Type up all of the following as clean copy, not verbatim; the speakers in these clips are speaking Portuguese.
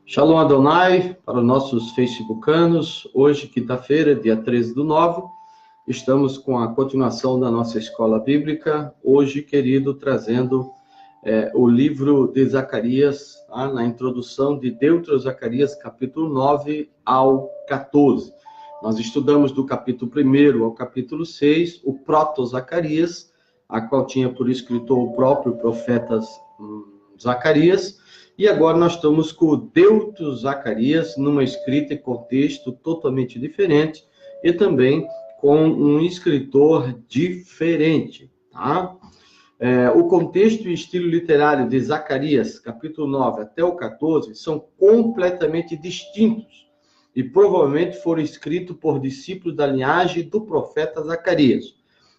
Shalom Adonai, para os nossos facebookanos. Hoje, quinta-feira, dia 13/9, estamos com a continuação da nossa escola bíblica. Hoje, querido, trazendo o livro de Zacarias, na introdução de Deutero-Zacarias, capítulo 9 ao 14. Nós estudamos do capítulo 1 ao capítulo 6, o Proto-Zacarias, a qual tinha por escritor o próprio profeta Zacarias. E agora nós estamos com o Deutero-Zacarias, numa escrita e contexto totalmente diferente, e também com um escritor diferente, tá? O contexto e estilo literário de Zacarias, capítulo 9 até o 14, são completamente distintos, e provavelmente foram escritos por discípulos da linhagem do profeta Zacarias.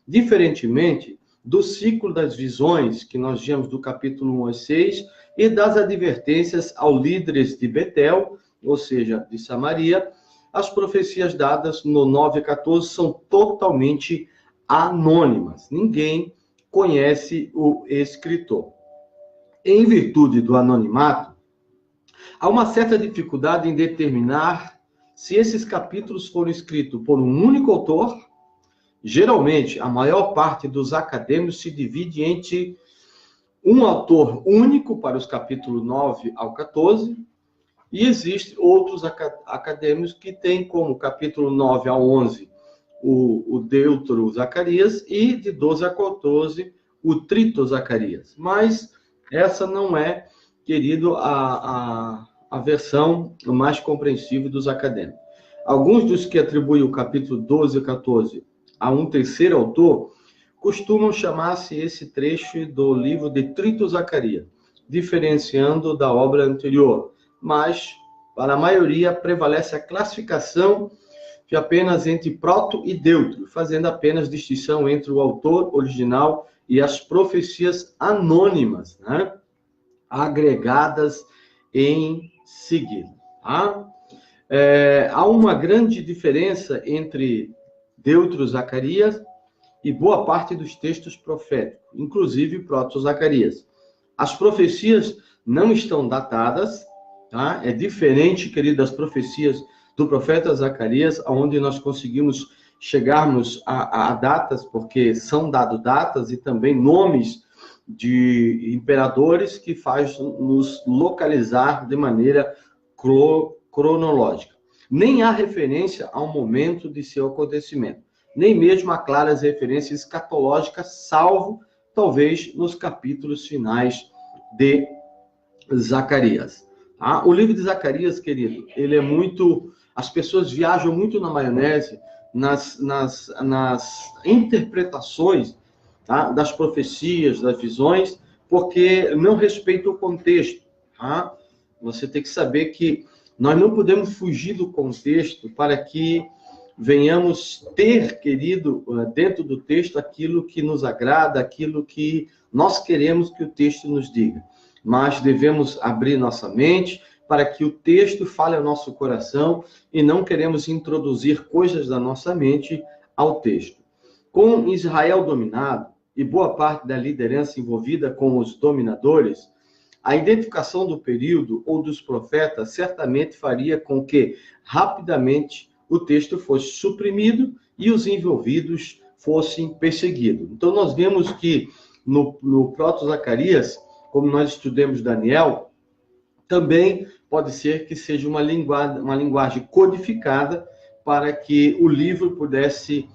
Diferentemente do ciclo das visões, que nós vimos do capítulo 1 a 6, e das advertências aos líderes de Betel, ou seja, de Samaria, as profecias dadas no 9 a 14 são totalmente anônimas. Ninguém conhece o escritor. Em virtude do anonimato, há uma certa dificuldade em determinar se esses capítulos foram escritos por um único autor. Geralmente, a maior parte dos acadêmicos se divide entre um autor único para os capítulos 9 ao 14, e existem outros acadêmicos que têm como capítulo 9 ao 11 o Deutero-Zacarias e de 12 a 14 o Trito-Zacarias. Mas essa não é, querido, a versão mais compreensível dos acadêmicos. Alguns dos que atribuem o capítulo 12 a 14 a um terceiro autor costumam chamar-se esse trecho do livro de Trito-Zacarias, diferenciando da obra anterior. Mas, para a maioria, prevalece a classificação de apenas entre Proto e Deutero, fazendo apenas distinção entre o autor original e as profecias anônimas, né, agregadas em seguida. Tá? Há uma grande diferença entre Deutero-Zacarias e boa parte dos textos proféticos, inclusive Proto-Zacarias. As profecias não estão datadas, tá? É diferente, querido, das profecias do profeta Zacarias, onde nós conseguimos chegarmos a datas, porque são dadas datas e também nomes de imperadores que faz nos localizar de maneira cronológica. Nem há referência ao momento de seu acontecimento, nem mesmo há claras referências escatológicas, salvo, talvez, nos capítulos finais de Zacarias. Tá? O livro de Zacarias, querido, ele é muito... As pessoas viajam muito na maionese, nas interpretações, tá, das profecias, das visões, porque não respeita o contexto. Tá? Você tem que saber que nós não podemos fugir do contexto para que venhamos ter, querido, dentro do texto, aquilo que nos agrada, aquilo que nós queremos que o texto nos diga. Mas devemos abrir nossa mente para que o texto fale ao nosso coração e não queremos introduzir coisas da nossa mente ao texto. Com Israel dominado e boa parte da liderança envolvida com os dominadores, a identificação do período ou dos profetas certamente faria com que, rapidamente, o texto fosse suprimido e os envolvidos fossem perseguidos. Então, nós vemos que no Proto-Zacarias, como nós estudamos Daniel, também pode ser que seja uma linguagem codificada para que o livro pudesse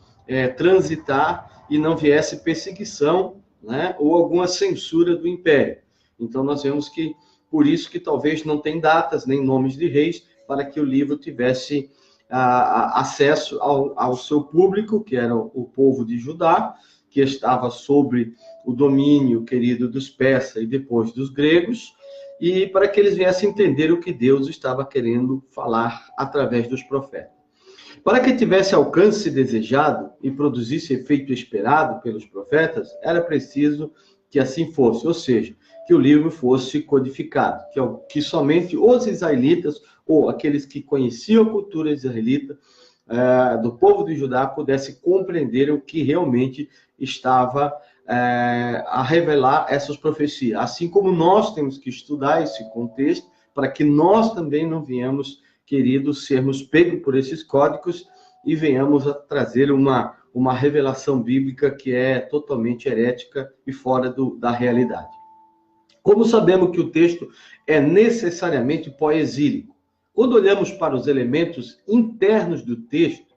transitar e não viesse perseguição, né, ou alguma censura do império. Então, nós vemos que, por isso que talvez não tem datas, nem nomes de reis, para que o livro tivesse acesso ao seu público, que era o povo de Judá, que estava sob o domínio, querido, dos persas e depois dos gregos, e para que eles viessem entender o que Deus estava querendo falar através dos profetas. Para que tivesse alcance desejado e produzisse efeito esperado pelos profetas, era preciso que assim fosse, ou seja, que o livro fosse codificado, que somente os israelitas, ou aqueles que conheciam a cultura israelita, do povo de Judá, pudessem compreender o que realmente estava a revelar essas profecias. Assim como nós temos que estudar esse contexto para que nós também não venhamos, queridos, sermos pegos por esses códigos e venhamos a trazer uma revelação bíblica que é totalmente herética e fora da realidade. Como sabemos que o texto é necessariamente pós-exílico? Quando olhamos para os elementos internos do texto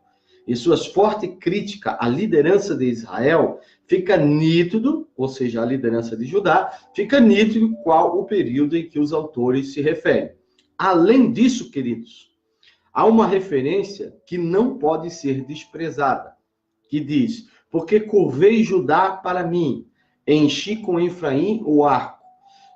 e suas fortes críticas à liderança de Israel, fica nítido, ou seja, a liderança de Judá, fica nítido qual o período em que os autores se referem. Além disso, queridos, há uma referência que não pode ser desprezada, que diz: porque curvei Judá para mim, enchi com Efraim o arco,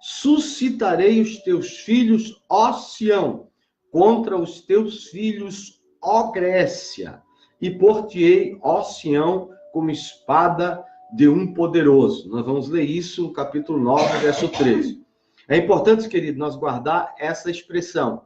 suscitarei os teus filhos, ó Sião, contra os teus filhos, ó Grécia, e por-te-ei, ó Sião, como espada de um poderoso. Nós vamos ler isso no capítulo 9, verso 13. É importante, querido, nós guardar essa expressão.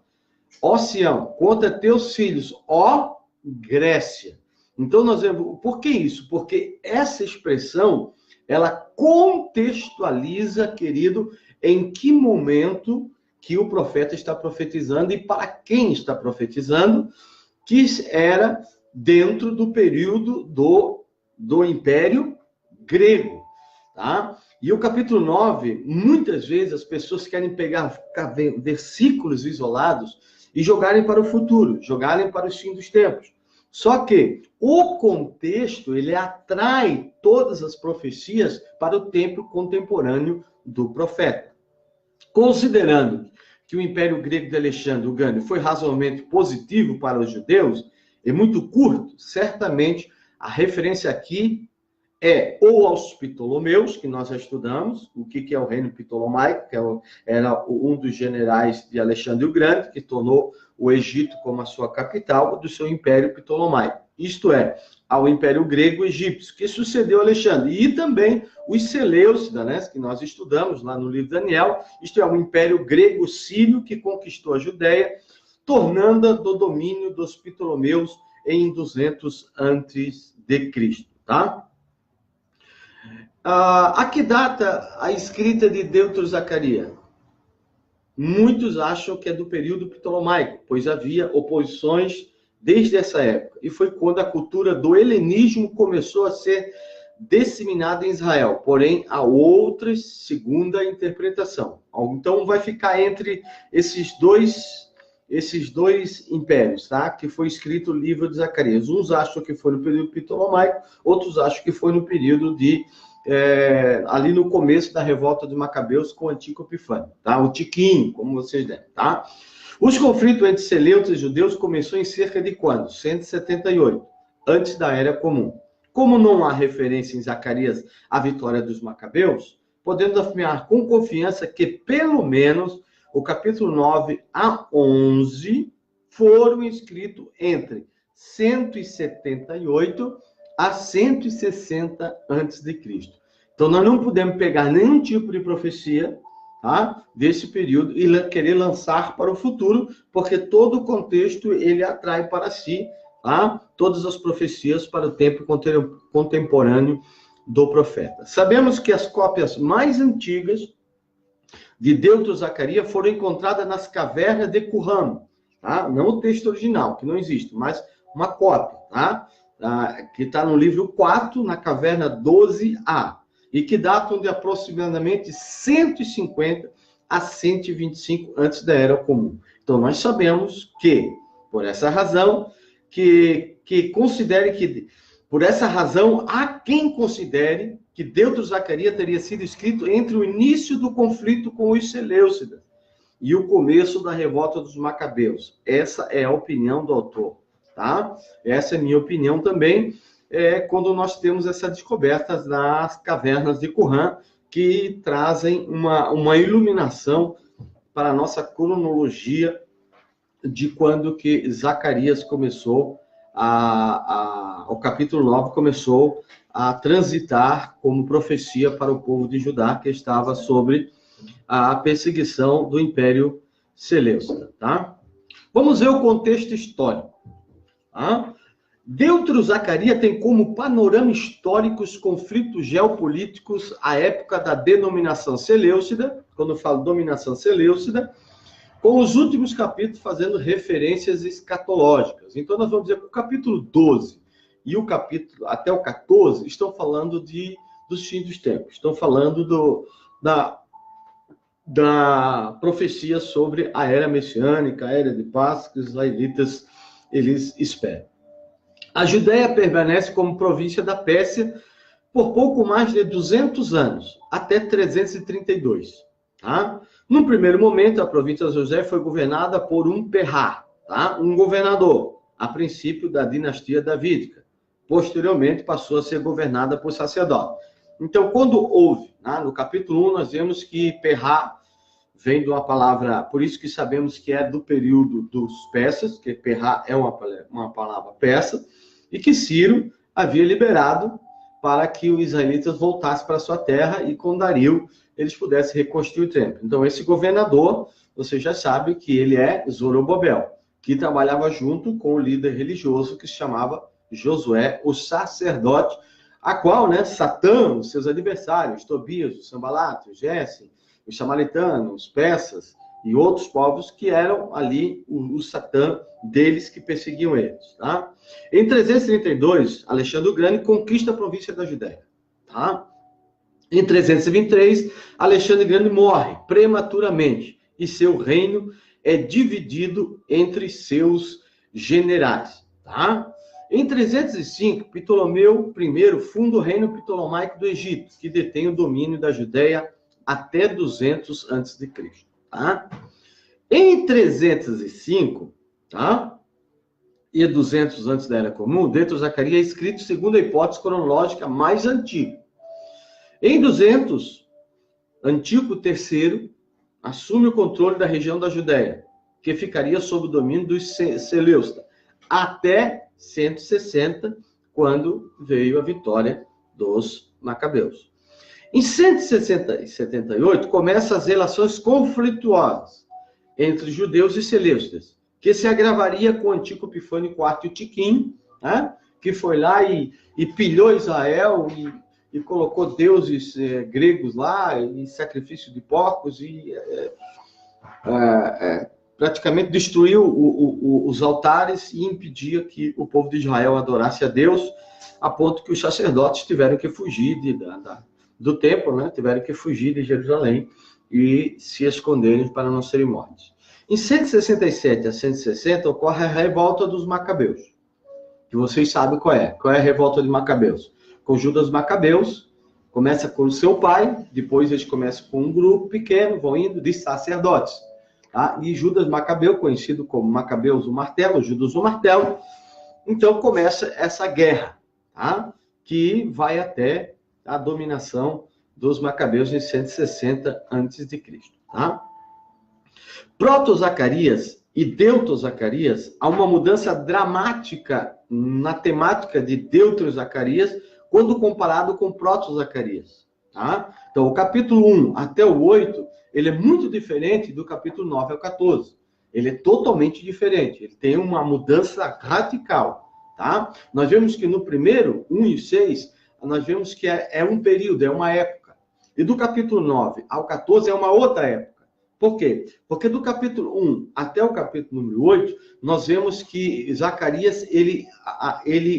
Ó Sião, contra teus filhos, ó Grécia. Então, nós vemos, por que isso? Porque essa expressão, ela contextualiza, querido, em que momento que o profeta está profetizando e para quem está profetizando, que era dentro do período do Império Grego, tá? E o capítulo 9, muitas vezes as pessoas querem pegar versículos isolados e jogarem para o futuro, jogarem para os fins dos tempos. Só que o contexto, ele atrai todas as profecias para o tempo contemporâneo do profeta. Considerando que o Império Grego de Alexandre, o Grande, foi razoavelmente positivo para os judeus, e muito curto, certamente a referência aqui é ou aos Ptolomeus, que nós já estudamos, o que é o reino ptolomaico, que era um dos generais de Alexandre o Grande, que tornou o Egito como a sua capital do seu Império Ptolomaico. Isto é, ao Império Grego-Egípcio, que sucedeu a Alexandre. E também os Seleucidas, né, que nós estudamos lá no livro de Daniel, isto é, o Império Grego-Sírio, que conquistou a Judéia, tornando do domínio dos Ptolomeus em 200 a.C., tá? A que data a escrita de Deutero-Zacarias? Muitos acham que é do período ptolomaico, pois havia oposições desde essa época. E foi quando a cultura do helenismo começou a ser disseminada em Israel. Porém, há outra segunda interpretação. Então, vai ficar entre esses dois impérios, tá? Que foi escrito o livro de Zacarias. Uns acham que foi no período ptolomaico, outros acham que foi no período ali no começo da revolta de Macabeus com o Antíoco Epifânio, tá? O Tiquinho, como vocês devem, tá? Os conflitos entre Seleucidas e judeus começou em cerca de quando? 178, antes da Era Comum. Como não há referência em Zacarias à vitória dos Macabeus, podemos afirmar com confiança que pelo menos o capítulo 9 a 11 foram escritos entre 178 a 160 a.C. Então, nós não podemos pegar nenhum tipo de profecia, tá, desse período e querer lançar para o futuro, porque todo o contexto ele atrai para si, tá, todas as profecias para o tempo contemporâneo do profeta. Sabemos que as cópias mais antigas de Deutero-Zacarias foram encontradas nas cavernas de Qumran, tá? Não o texto original, que não existe, mas uma cópia, tá? Que está no livro 4, na caverna 12A, e que datam de aproximadamente 150 a 125 antes da Era Comum. Então, nós sabemos que, por essa razão, por essa razão, há quem considere que Deutero-Zacarias teria sido escrito entre o início do conflito com os Seleucidas e o começo da revolta dos Macabeus. Essa é a opinião do autor, tá? Essa é a minha opinião também, quando nós temos essa descoberta nas cavernas de Qumran, que trazem uma iluminação para a nossa cronologia de quando que Zacarias começou, o capítulo 9 começou a transitar como profecia para o povo de Judá, que estava sobre a perseguição do Império Seleucida, tá? Vamos ver o contexto histórico, tá? Deutero-Zacarias tem como panorama histórico os conflitos geopolíticos à época da denominação Seleucida, quando eu falo dominação Seleucida, com os últimos capítulos fazendo referências escatológicas. Então, nós vamos dizer que o capítulo 12 e o capítulo até o 14 estão falando dos fins dos tempos, estão falando da profecia sobre a era messiânica, a era de paz que os israelitas eles esperam. A Judéia permanece como província da Pérsia por pouco mais de 200 anos, até 332. Tá? No primeiro momento, a província de José foi governada por um Perá, tá? Um governador, a princípio da dinastia davídica. Posteriormente, passou a ser governada por sacerdote. Então, quando houve, né, no capítulo 1, nós vemos que Perá vem de uma palavra, por isso que sabemos que é do período dos persas, que Perá é uma palavra persa, e que Ciro havia liberado para que os israelitas voltassem para sua terra e com Dario eles pudessem reconstruir o templo. Então, esse governador, você já sabe que ele é Zorobabel, que trabalhava junto com o líder religioso que se chamava Josué, o sacerdote, a qual, né, Satã, os seus adversários, Tobias, os Sanbalate, os Gesem, os samaritanos, os persas e outros povos que eram ali o Satã deles que perseguiam eles. Tá? Em 332, Alexandre o Grande conquista a província da Judéia. Tá? Em 323, Alexandre o Grande morre prematuramente e seu reino é dividido entre seus generais. Tá? Em 305, Ptolomeu I funda o reino ptolomaico do Egito, que detém o domínio da Judéia até 200 a.C. Tá? Em 305, tá? E 200 antes da Era Comum, Deutero-Zacarias é escrito segundo a hipótese cronológica mais antiga. Em 200, Antíoco III assume o controle da região da Judéia, que ficaria sob o domínio dos Seleucidas, até 160, quando veio a vitória dos Macabeus. Em 178, começam as relações conflituosas entre judeus e seleucidas, que se agravaria com o Antíoco Epifânio IV e o Tiquim, né, que foi lá e pilhou Israel e colocou deuses gregos lá, e sacrifício de porcos, e praticamente destruiu os altares e impedia que o povo de Israel adorasse a Deus, a ponto que os sacerdotes tiveram que fugir do templo, né? Tiveram que fugir de Jerusalém e se esconderem para não serem mortos. Em 167 a 160 ocorre a revolta dos Macabeus, que vocês sabem qual é. Qual é a revolta de Macabeus? Com Judas Macabeus, começa com o seu pai, depois eles começam com um grupo pequeno, vão indo de sacerdotes. Tá? E Judas Macabeu, conhecido como Macabeus o Martelo, Judas o Martelo, então começa essa guerra, tá? Que vai até a dominação dos Macabeus em 160 a.C. Tá? Proto-Zacarias e Deutero-Zacarias, há uma mudança dramática na temática de Deutero-Zacarias quando comparado com Proto-Zacarias. Tá? Então, o capítulo 1 até o 8, ele é muito diferente do capítulo 9 ao 14. Ele é totalmente diferente. Ele tem uma mudança radical. Tá? Nós vemos que no primeiro, 1 e 6, nós vemos que é um período, é uma época. E do capítulo 9 ao 14 é uma outra época. Por quê? Porque do capítulo 1 até o capítulo número 8, nós vemos que Zacarias, ele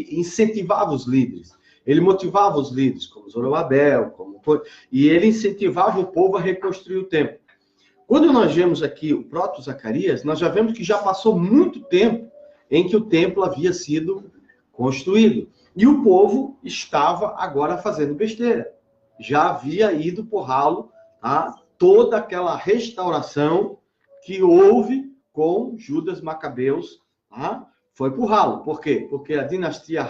incentivava os líderes. Ele motivava os líderes, como Zorobabel, e ele incentivava o povo a reconstruir o templo. Quando nós vemos aqui o proto-Zacarias, nós já vemos que já passou muito tempo em que o templo havia sido construído. E o povo estava agora fazendo besteira. Já havia ido por ralo, tá? Toda aquela restauração que houve com Judas Macabeus, tá? Foi por ralo. Por quê? Porque a dinastia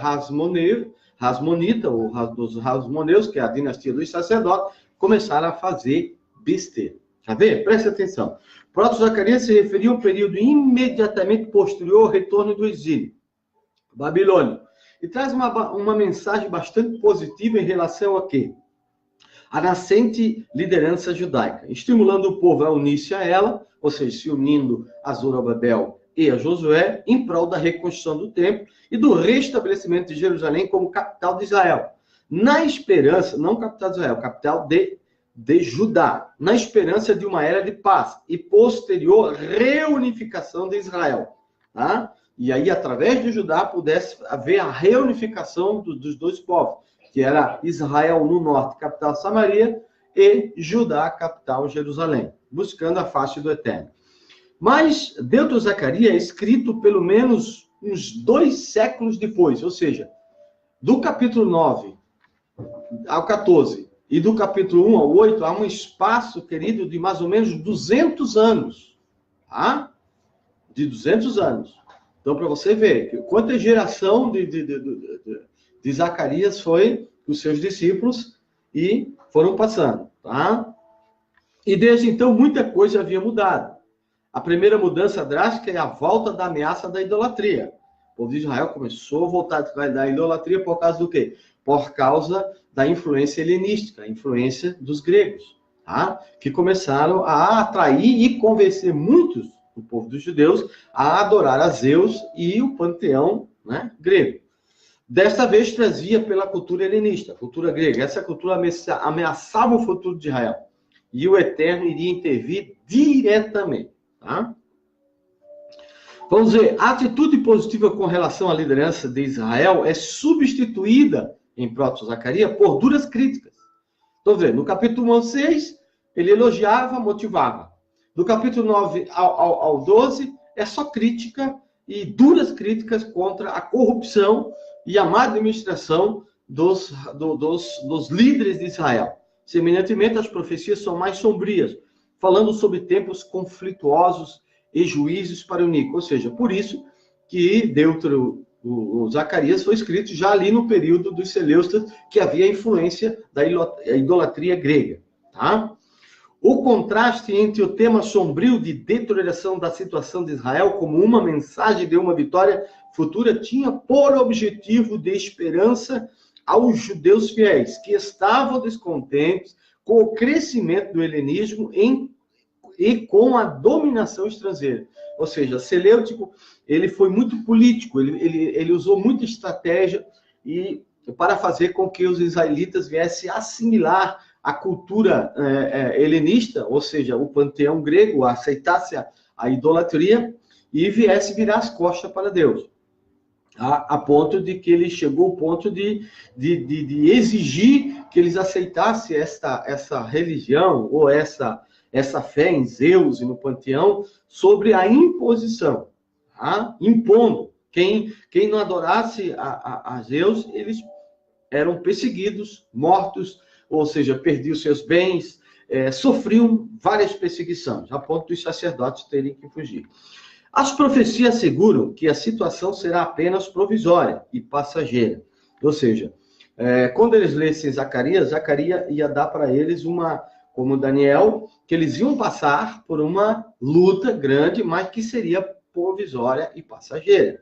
Hasmonita, ou dos Hasmoneus, que é a dinastia dos sacerdotes, começaram a fazer besteira. Tá vendo? Preste atenção. Proto-Zacarias se referia a um período imediatamente posterior ao retorno do exílio babilônico. E traz uma mensagem bastante positiva em relação a quê? A nascente liderança judaica, estimulando o povo a unir-se a ela, ou seja, se unindo a Zorobabel e a Josué, em prol da reconstrução do templo e do restabelecimento de Jerusalém como capital de Israel. Na esperança, não capital de Israel, capital de Judá, na esperança de uma era de paz e posterior reunificação de Israel. Tá? E aí, através de Judá, pudesse haver a reunificação dos dois povos, que era Israel no norte, capital Samaria, e Judá, capital Jerusalém, buscando a face do Eterno. Mas Deutero-Zacarias é escrito pelo menos uns 2 séculos depois, ou seja, do capítulo 9 ao 14 e do capítulo 1 ao 8, há um espaço, querido, de mais ou menos 200 anos. Tá? De 200 anos. Então, para você ver, quanta geração de Zacarias foi os seus discípulos e foram passando. Tá? E desde então, muita coisa havia mudado. A primeira mudança drástica é a volta da ameaça da idolatria. O povo de Israel começou a voltar da idolatria por causa do quê? Por causa da influência helenística, a influência dos gregos, tá? Que começaram a atrair e convencer muitos do povo dos judeus a adorar a Zeus e o panteão, né, grego. Desta vez trazia pela cultura helenista, a cultura grega. Essa cultura ameaçava o futuro de Israel. E o Eterno iria intervir diretamente. Tá? Vamos ver, a atitude positiva com relação à liderança de Israel é substituída em Proto-Zacarias por duras críticas. Então, vê, no capítulo 1 ao 6, ele elogiava, motivava. Do capítulo 9 ao 12, é só crítica e duras críticas contra a corrupção e a má administração dos líderes de Israel. Semelhantemente, as profecias são mais sombrias, falando sobre tempos conflituosos e juízos para o iníquo. Ou seja, por isso que Zacarias foi escrito já ali no período dos Seleustas, que havia influência da idolatria grega. Tá? O contraste entre o tema sombrio de deterioração da situação de Israel como uma mensagem de uma vitória futura tinha por objetivo de esperança aos judeus fiéis, que estavam descontentes com o crescimento do helenismo e com a dominação estrangeira. Ou seja, Seleucico, ele foi muito político, ele usou muita estratégia para fazer com que os israelitas viessem assimilar a cultura helenista, ou seja, o panteão grego, aceitasse a idolatria e viesse virar as costas para Deus. A ponto de que ele chegou ao ponto de exigir que eles aceitassem essa religião ou essa fé em Zeus e no panteão sobre a imposição, tá? Impondo. Quem não adorasse a Zeus, eles eram perseguidos, mortos, ou seja, perdiam seus bens, sofriam várias perseguições, a ponto dos sacerdotes terem que fugir. As profecias asseguram que a situação será apenas provisória e passageira. Ou seja, quando eles lessem Zacarias ia dar para eles como Daniel, que eles iam passar por uma luta grande, mas que seria provisória e passageira.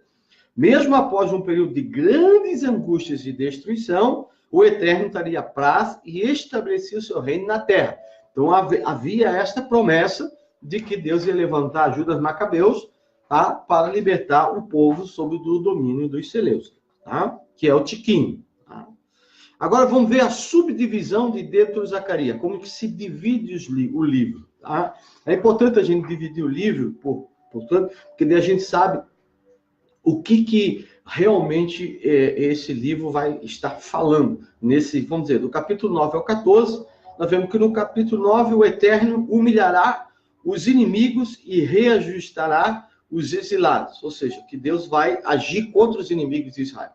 Mesmo após um período de grandes angústias e destruição, o Eterno traria paz e estabelecia o seu reino na terra. Então havia esta promessa de que Deus ia levantar Judas Macabeus, tá, para libertar o povo sob o domínio dos Seleucidas, tá, que é o Tiquinho. Tá? Agora vamos ver a subdivisão de Deutero-Zacarias, como que se divide o livro. Tá? É importante a gente dividir o livro, portanto, porque daí a gente sabe o que realmente esse livro vai estar falando. Vamos dizer, do capítulo 9 ao 14, nós vemos que no capítulo 9 o Eterno humilhará os inimigos e reajustará os exilados. Ou seja, que Deus vai agir contra os inimigos de Israel.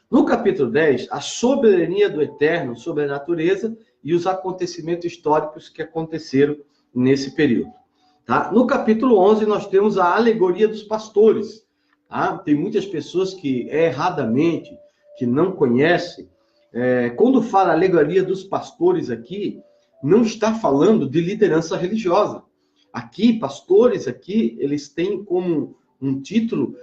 No capítulo 10, a soberania do Eterno sobre a natureza e os acontecimentos históricos que aconteceram nesse período. Tá? No capítulo 11, nós temos a alegoria dos pastores. Tá? Tem muitas pessoas que, erradamente, que não conhecem, quando fala alegoria dos pastores aqui, não está falando de liderança religiosa. Aqui, pastores aqui, eles têm como um título,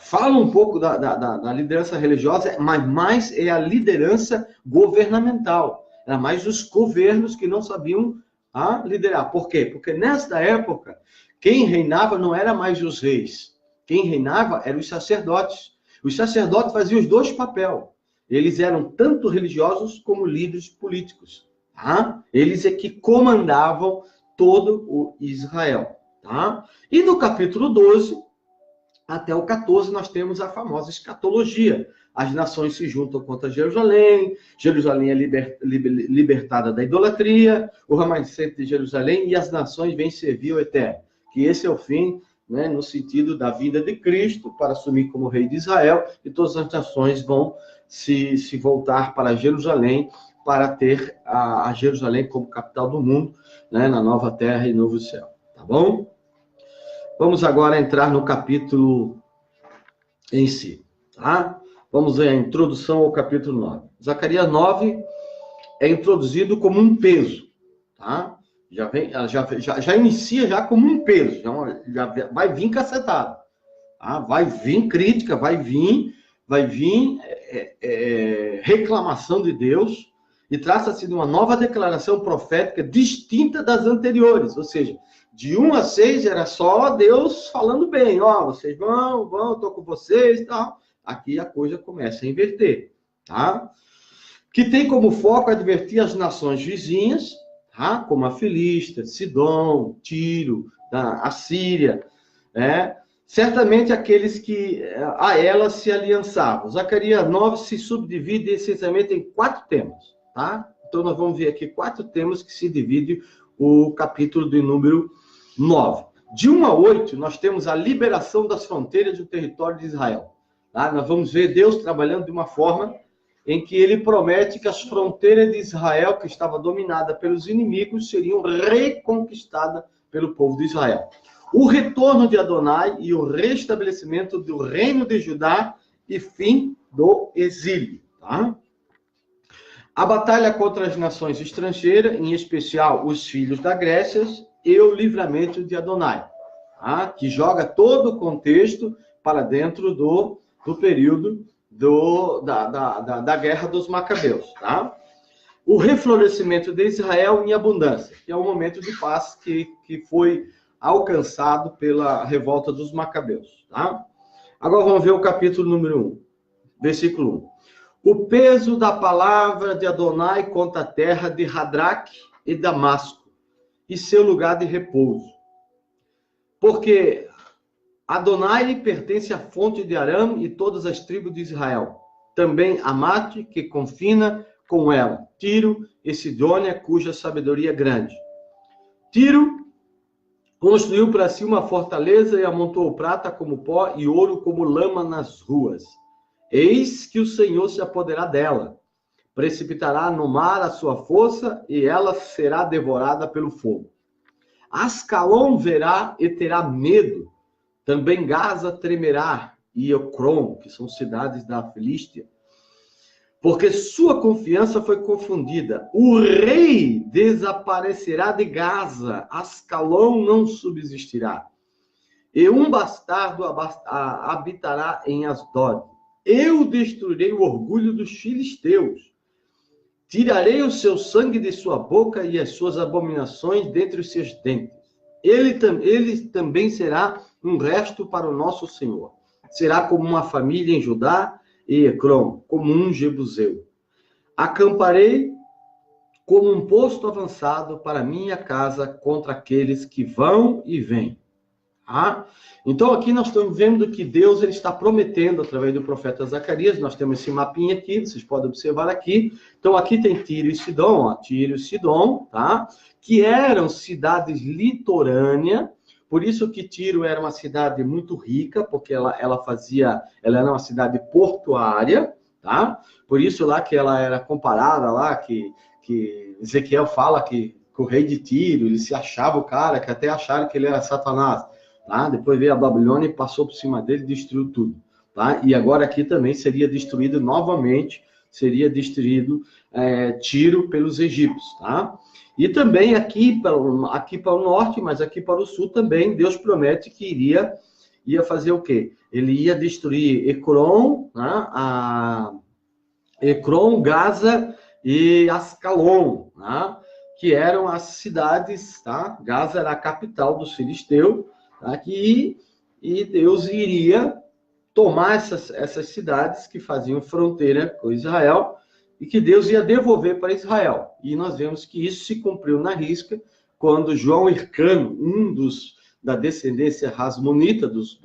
falam um pouco da liderança religiosa, mas mais é a liderança governamental. Era mais os governos que não sabiam liderar. Por quê? Porque nesta época, quem reinava não era mais os reis. Quem reinava eram os sacerdotes. Os sacerdotes faziam os dois papéis. Eles eram tanto religiosos como líderes políticos. tá? Eles é que comandavam todo o Israel, tá? E no capítulo 12 até o 14 nós temos a famosa escatologia. As nações se juntam contra Jerusalém, Jerusalém é libertada da idolatria, o remanescente de Jerusalém e as nações vêm servir o Eterno. Que esse é o fim, né, no sentido da vinda de Cristo para assumir como rei de Israel, e todas as nações vão se voltar para Jerusalém, para ter a Jerusalém como capital do mundo, né, na nova terra e novo céu. Tá bom? Vamos agora entrar no capítulo em si, tá? Vamos ver a introdução ao capítulo 9. Zacarias 9 é introduzido como um peso, tá? Já inicia já como um peso, já vai vir cacetado, tá? Vai vir crítica, vai vir reclamação de Deus, e trata-se de uma nova declaração profética distinta das anteriores, ou seja, de 1 a 6 era só Deus falando bem, ó, vocês vão, eu tô com vocês e tal. Aqui a coisa começa a inverter, tá? Que tem como foco advertir as nações vizinhas, tá? Como a Filístia, Sidom, Tiro, a Síria, né? Certamente aqueles que a elas se aliançavam. Zacarias 9 se subdivide essencialmente em 4 temas, tá? Então nós vamos ver aqui 4 temas que se dividem o capítulo de número 9. De 1 a 8, nós temos a liberação das fronteiras do território de Israel. Tá? Nós vamos ver Deus trabalhando de uma forma em que ele promete que as fronteiras de Israel, que estava dominada pelos inimigos, seriam reconquistadas pelo povo de Israel. O retorno de Adonai e o restabelecimento do reino de Judá e fim do exílio. Tá? A batalha contra as nações estrangeiras, em especial os filhos da Grécia, e o livramento de Adonai, tá? Que joga todo o contexto para dentro do período da guerra dos Macabeus. Tá? O reflorescimento de Israel em abundância, que é o momento de paz que foi alcançado pela revolta dos Macabeus. Tá? Agora vamos ver o capítulo número 1, versículo 1. O peso da palavra de Adonai contra a terra de Hadraque e Damasco, e seu lugar de repouso. Porque Adonai pertence à fonte de Aram e todas as tribos de Israel. Também Amate, que confina com ela. Tiro e Sidônia, cuja sabedoria é grande. Tiro construiu para si uma fortaleza e amontoou prata como pó e ouro como lama nas ruas. Eis que o Senhor se apoderará dela. Precipitará no mar a sua força e ela será devorada pelo fogo. Ascalon verá e terá medo. Também Gaza tremerá e Ecrom, que são cidades da Filístia. Porque sua confiança foi confundida. O rei desaparecerá de Gaza. Ascalon não subsistirá. E um bastardo habitará em Asdod. Eu destruirei o orgulho dos filisteus. Tirarei o seu sangue de sua boca e as suas abominações dentre os seus dentes. Ele também será um resto para o nosso Senhor. Será como uma família em Judá e Ecrom, como um jebuseu. Acamparei como um posto avançado para minha casa contra aqueles que vão e vêm. Ah, então aqui nós estamos vendo que Deus ele está prometendo através do profeta Zacarias. Nós temos esse mapinha aqui, vocês podem observar aqui. Então aqui tem Tiro e Sidom, ó, Tiro e Sidom, tá? Que eram cidades litorâneas. Por isso que Tiro era uma cidade muito rica, porque ela era uma cidade portuária, tá? Por isso lá que ela era comparada lá, que Ezequiel fala que o rei de Tiro, ele se achava o cara, que até acharam que ele era Satanás. Tá? Depois veio a Babilônia e passou por cima dele e destruiu tudo. Tá? E agora aqui também seria destruído novamente, seria destruído Tiro pelos egípcios. Tá? E também aqui para o norte, mas aqui para o sul também, Deus promete que ia fazer o quê? Ele ia destruir Ecrom, né? Ecrom, Gaza e Ascalon, né? Que eram as cidades, tá? Gaza era a capital dos filisteus, tá? E Deus iria tomar essas cidades que faziam fronteira com Israel e que Deus ia devolver para Israel. E nós vemos que isso se cumpriu na risca, quando João Hircano, da descendência rasmonita, dos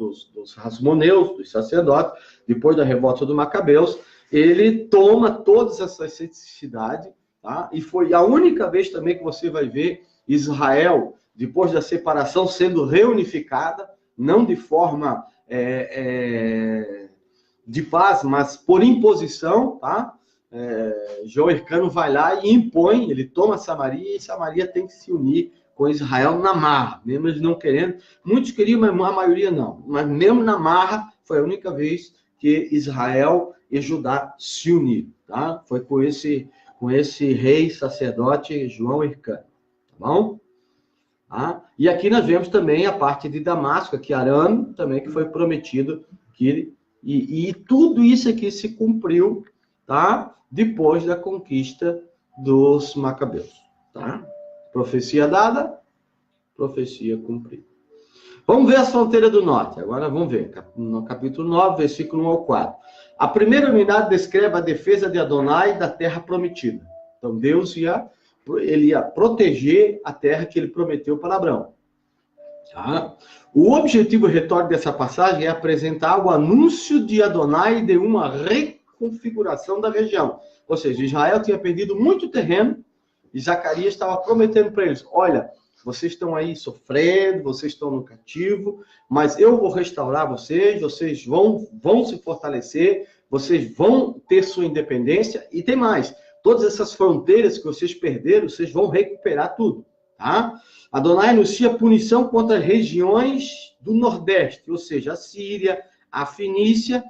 rasmoneus, dos sacerdotes, depois da revolta dos Macabeus, ele toma todas essas cidades, tá? E foi a única vez também que você vai ver Israel, depois da separação, sendo reunificada, não de forma de paz, mas por imposição, tá? João Hircano vai lá e impõe, ele toma Samaria, e Samaria tem que se unir com Israel na marra, mesmo eles não querendo. Muitos queriam, mas a maioria não. Mas mesmo na marra, foi a única vez que Israel e Judá se uniram, tá? Foi com esse rei sacerdote João Hircano, tá bom? Ah, e aqui nós vemos também a parte de Damasco, que Aram também, que foi prometido que e tudo isso aqui se cumpriu, tá? Depois da conquista dos Macabeus, tá? Profecia dada, profecia cumprida. Vamos ver as fronteiras do norte. Agora vamos ver, no capítulo 9, versículo 1 ao 4. A primeira unidade descreve a defesa de Adonai da terra prometida. Então Deus ia proteger a terra que ele prometeu para Abraão. Tá? O objetivo retórico dessa passagem é apresentar o anúncio de Adonai de uma reconfiguração da região. Ou seja, Israel tinha perdido muito terreno e Zacarias estava prometendo para eles: olha, vocês estão aí sofrendo, vocês estão no cativo, mas eu vou restaurar vocês vão se fortalecer, vocês vão ter sua independência, e tem mais, todas essas fronteiras que vocês perderam, vocês vão recuperar tudo, tá? Adonai anuncia punição contra regiões do Nordeste, ou seja, a Síria, a Fenícia,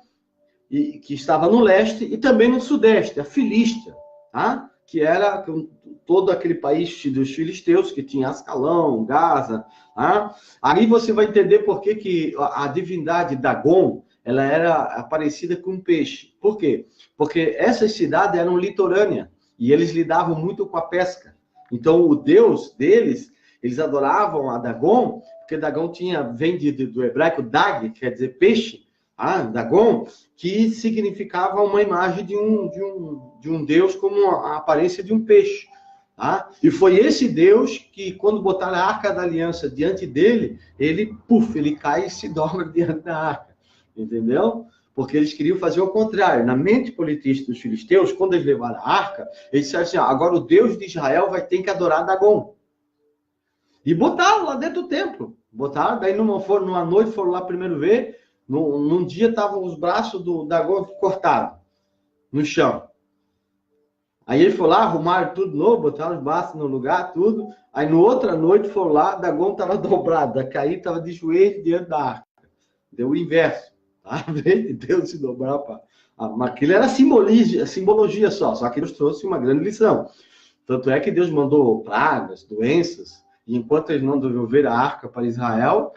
que estava no leste, e também no Sudeste, a Filístia, tá? Que era todo aquele país dos filisteus, que tinha Ascalão, Gaza, tá? Aí você vai entender por que a divindade Dagon, ela era parecida com um peixe. Por quê? Porque essas cidades eram litorâneas, e eles lidavam muito com a pesca. Então, o deus deles, eles adoravam a Dagon, porque Dagon vem do hebraico Dag, quer dizer peixe, Dagon, que significava uma imagem de um deus como a aparência de um peixe. Tá? E foi esse Deus que, quando botaram a Arca da Aliança diante dele, ele cai e se dobra diante da arca. Entendeu? Porque eles queriam fazer o contrário. Na mente politeísta dos filisteus, quando eles levaram a arca, eles disseram assim: agora o Deus de Israel vai ter que adorar Dagon. E botaram lá dentro do templo. Botaram, daí numa noite foram lá primeiro ver. Num dia estavam os braços do Dagon cortados no chão. Aí ele foi lá, arrumaram tudo novo, botaram os braços no lugar, tudo. Aí no outra noite foram lá, Dagon estava dobrado, a cair estava de joelho diante da arca. Deu o inverso. Tá? Deus se dobrar para. Mas aquilo era simbologia só que Deus trouxe uma grande lição. Tanto é que Deus mandou pragas, doenças, e enquanto eles não devolveram a arca para Israel,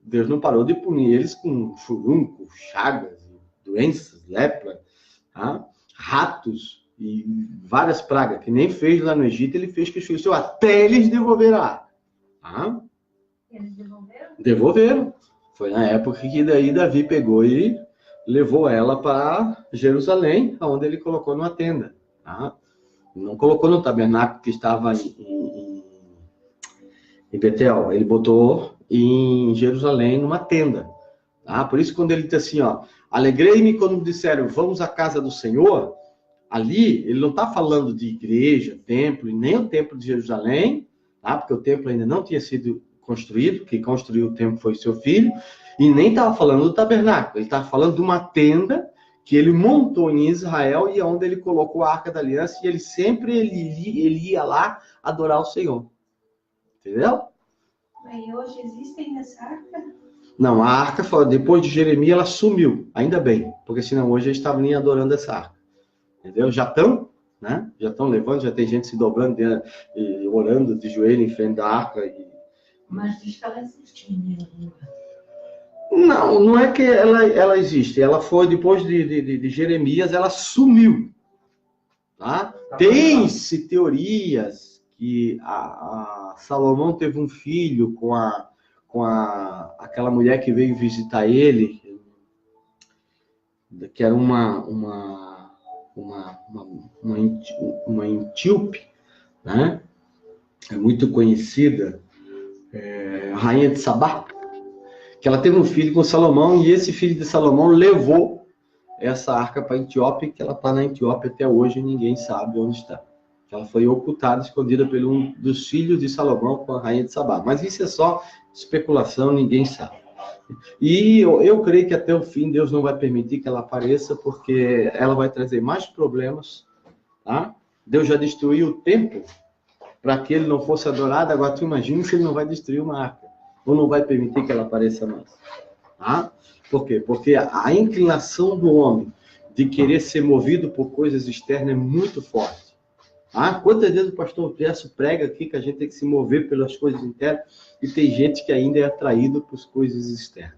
Deus não parou de punir eles com furúnculo, chagas, doenças, lepra, tá? Ratos e várias pragas, que nem fez lá no Egito, ele fez que os filhos, até eles devolveram a arca. Tá? Eles devolveram? Devolveram. Foi na época que daí Davi pegou e levou ela para Jerusalém, onde ele colocou numa tenda. Tá? Não colocou no tabernáculo que estava em Betel, ele botou em Jerusalém numa tenda. Tá? Por isso, quando ele diz assim, alegrei-me quando me disseram, vamos à casa do Senhor, ali ele não está falando de igreja, templo, e nem o templo de Jerusalém, tá? Porque o templo ainda não tinha sido construído, quem construiu o templo foi seu filho, e nem estava falando do tabernáculo, ele estava falando de uma tenda que ele montou em Israel e onde ele colocou a Arca da Aliança, e ele sempre ia lá adorar o Senhor. Entendeu? E hoje existem essa arca? Não, a arca, depois de Jeremias, ela sumiu. Ainda bem, porque senão hoje eles estavam nem adorando essa arca. Entendeu? Já estão, né? Já estão levando, já tem gente se dobrando e orando de joelho em frente da arca. Mas diz que ela existe ainda. Não é que ela existe. Ela foi, depois de Jeremias, ela sumiu. Tá? Tem-se teorias que a Salomão teve um filho com aquela mulher que veio visitar ele, que era uma uma etíope, né? É muito conhecida, a rainha de Sabá, que ela teve um filho com Salomão, e esse filho de Salomão levou essa arca para a Etiópia, que ela está na Etiópia até hoje e ninguém sabe onde está. Ela foi ocultada, escondida por um dos filhos de Salomão com a rainha de Sabá. Mas isso é só especulação, ninguém sabe. E eu creio que até o fim Deus não vai permitir que ela apareça, porque ela vai trazer mais problemas, tá? Deus já destruiu o templo para que ele não fosse adorado. Agora tu imagina se ele não vai destruir uma arca, ou não vai permitir que ela apareça mais, tá? Por quê? Porque a inclinação do homem de querer ser movido por coisas externas é muito forte. Quantas vezes o pastor Gerson prega aqui que a gente tem que se mover pelas coisas internas, e tem gente que ainda é atraído por coisas externas.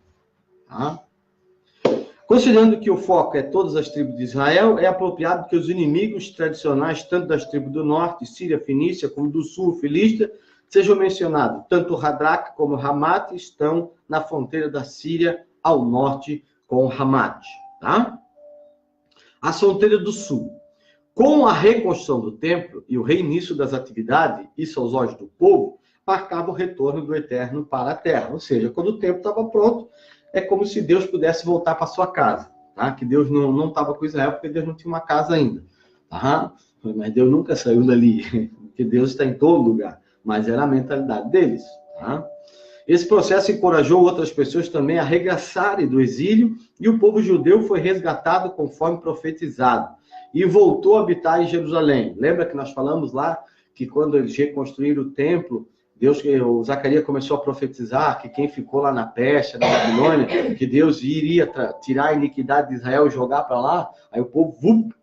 Considerando que o foco é todas as tribos de Israel, é apropriado que os inimigos tradicionais, tanto das tribos do norte, Síria, Fenícia, como do sul, Filista, sejam mencionados. Tanto Hadraque como Ramate estão na fronteira da Síria, ao norte com Hamat. Tá? A fronteira do sul. Com a reconstrução do templo e o reinício das atividades, isso aos olhos do povo, marcava o retorno do Eterno para a terra. Ou seja, quando o templo estava pronto, é como se Deus pudesse voltar para sua casa. Tá? Que Deus não estava com Israel, porque Deus não tinha uma casa ainda. Tá? Mas Deus nunca saiu dali, porque Deus está em todo lugar. Mas era a mentalidade deles. Tá? Esse processo encorajou outras pessoas também a regressarem do exílio, e o povo judeu foi resgatado conforme profetizado, e voltou a habitar em Jerusalém. Lembra que nós falamos lá que quando eles reconstruíram o templo, o Zacarias começou a profetizar que quem ficou lá na Pérsia, na Babilônia, que Deus iria tirar a iniquidade de Israel e jogar para lá. Aí o povo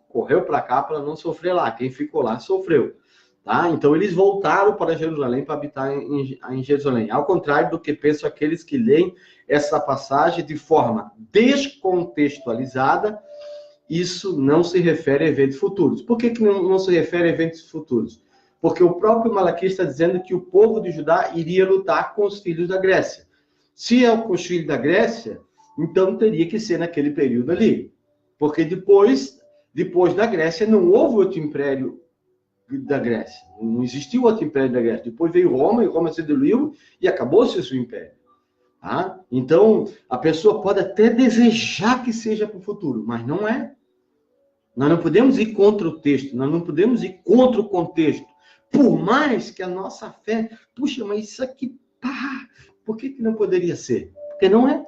correu para cá para não sofrer lá. Quem ficou lá sofreu. Tá? Então eles voltaram para Jerusalém para habitar em Jerusalém. Ao contrário do que pensam aqueles que leem essa passagem de forma descontextualizada, isso não se refere a eventos futuros. Por que não se refere a eventos futuros? Porque o próprio Malaquias está dizendo que o povo de Judá iria lutar com os filhos da Grécia. Se é com os filhos da Grécia, então teria que ser naquele período ali. Porque depois da Grécia não houve outro império da Grécia. Não existiu outro império da Grécia. Depois veio Roma, e Roma se diluiu e acabou-se o seu império. Tá? Então, a pessoa pode até desejar que seja para o futuro, mas não é. Nós não podemos ir contra o texto, nós não podemos ir contra o contexto. Por mais que a nossa fé, puxa, mas isso aqui, por que não poderia ser? Porque não é.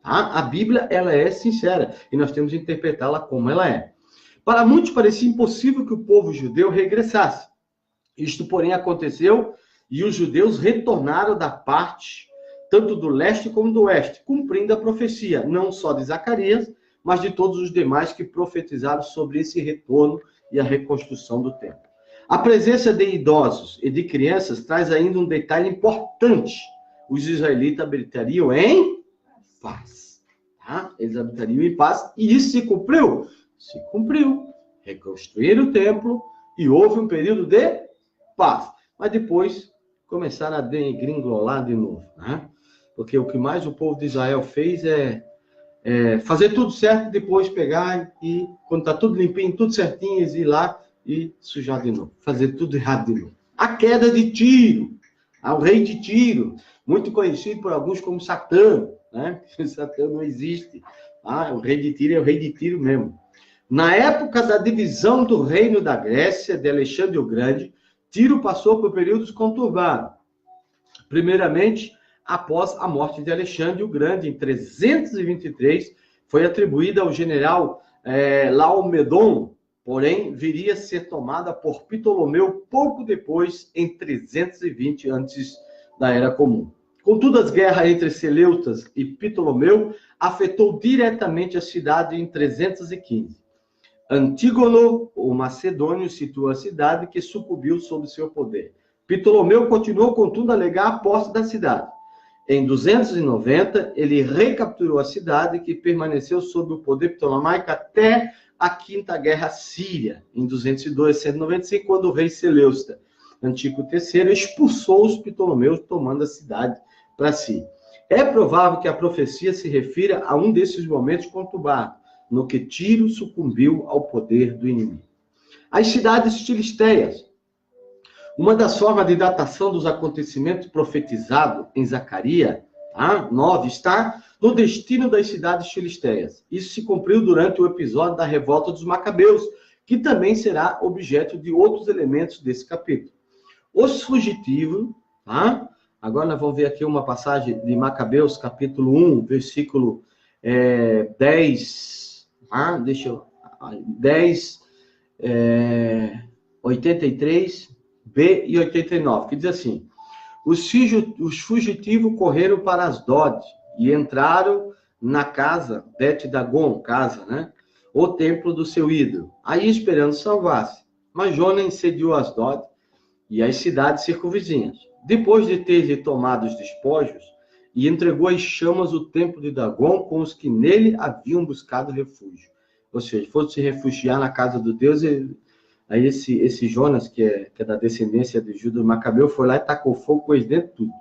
Tá? A Bíblia, ela é sincera, e nós temos que interpretá-la como ela é. Para muitos parecia impossível que o povo judeu regressasse. Isto, porém, aconteceu, e os judeus retornaram da parte tanto do leste como do oeste, cumprindo a profecia, não só de Zacarias, mas de todos os demais que profetizaram sobre esse retorno e a reconstrução do templo. A presença de idosos e de crianças traz ainda um detalhe importante. Os israelitas habitariam em paz. Tá? Eles habitariam em paz, e isso se cumpriu? Se cumpriu. Reconstruíram o templo e houve um período de paz. Mas depois começaram a degringolar de novo, né? Porque o que mais o povo de Israel fez é fazer tudo certo e depois pegar e, quando está tudo limpinho, tudo certinho, eles ir lá e sujar de novo. Fazer tudo errado de novo. A queda de Tiro. O rei de Tiro, muito conhecido por alguns como Satã, né? Satã não existe. O rei de Tiro é o rei de Tiro mesmo. Na época da divisão do reino da Grécia, de Alexandre o Grande, Tiro passou por períodos conturbados. Primeiramente, após a morte de Alexandre o Grande, em 323, foi atribuída ao general Laomedon, porém, viria a ser tomada por Ptolomeu pouco depois, em 320 antes da Era Comum. Contudo, as guerras entre Seleutas e Ptolomeu afetou diretamente a cidade em 315. Antígono, o macedônio, situou a cidade, que sucumbiu sob seu poder. Ptolomeu continuou, contudo, a alegar a posse da cidade. Em 290, ele recapturou a cidade, que permaneceu sob o poder ptolomaico até a Quinta Guerra Síria, em 202 a 195, quando o rei Seleucida, Antíoco III, expulsou os ptolomeus, tomando a cidade para si. É provável que a profecia se refira a um desses momentos conturbados, no que Tiro sucumbiu ao poder do inimigo. As cidades filisteias. Uma das formas de datação dos acontecimentos profetizados em Zacarias 9 está no destino das cidades filisteias. Isso se cumpriu durante o episódio da revolta dos Macabeus, que também será objeto de outros elementos desse capítulo. Os fugitivos, tá? Agora nós vamos ver aqui uma passagem de Macabeus, capítulo 1, versículo 10, 83b e 89, que diz assim: os fugitivos correram para Asdod e entraram na casa, Bet-Dagon, casa, né? O templo do seu ídolo, aí esperando salvar-se. Mas Jonas incendiou Asdod e as cidades circunvizinhas. Depois de ter tomado os despojos, e entregou às chamas o templo de Dagon com os que nele haviam buscado refúgio. Ou seja, foram se refugiar na casa do Deus, aí esse Jonas, que é da descendência de Judas Macabeu, foi lá e tacou fogo com eles dentro de tudo.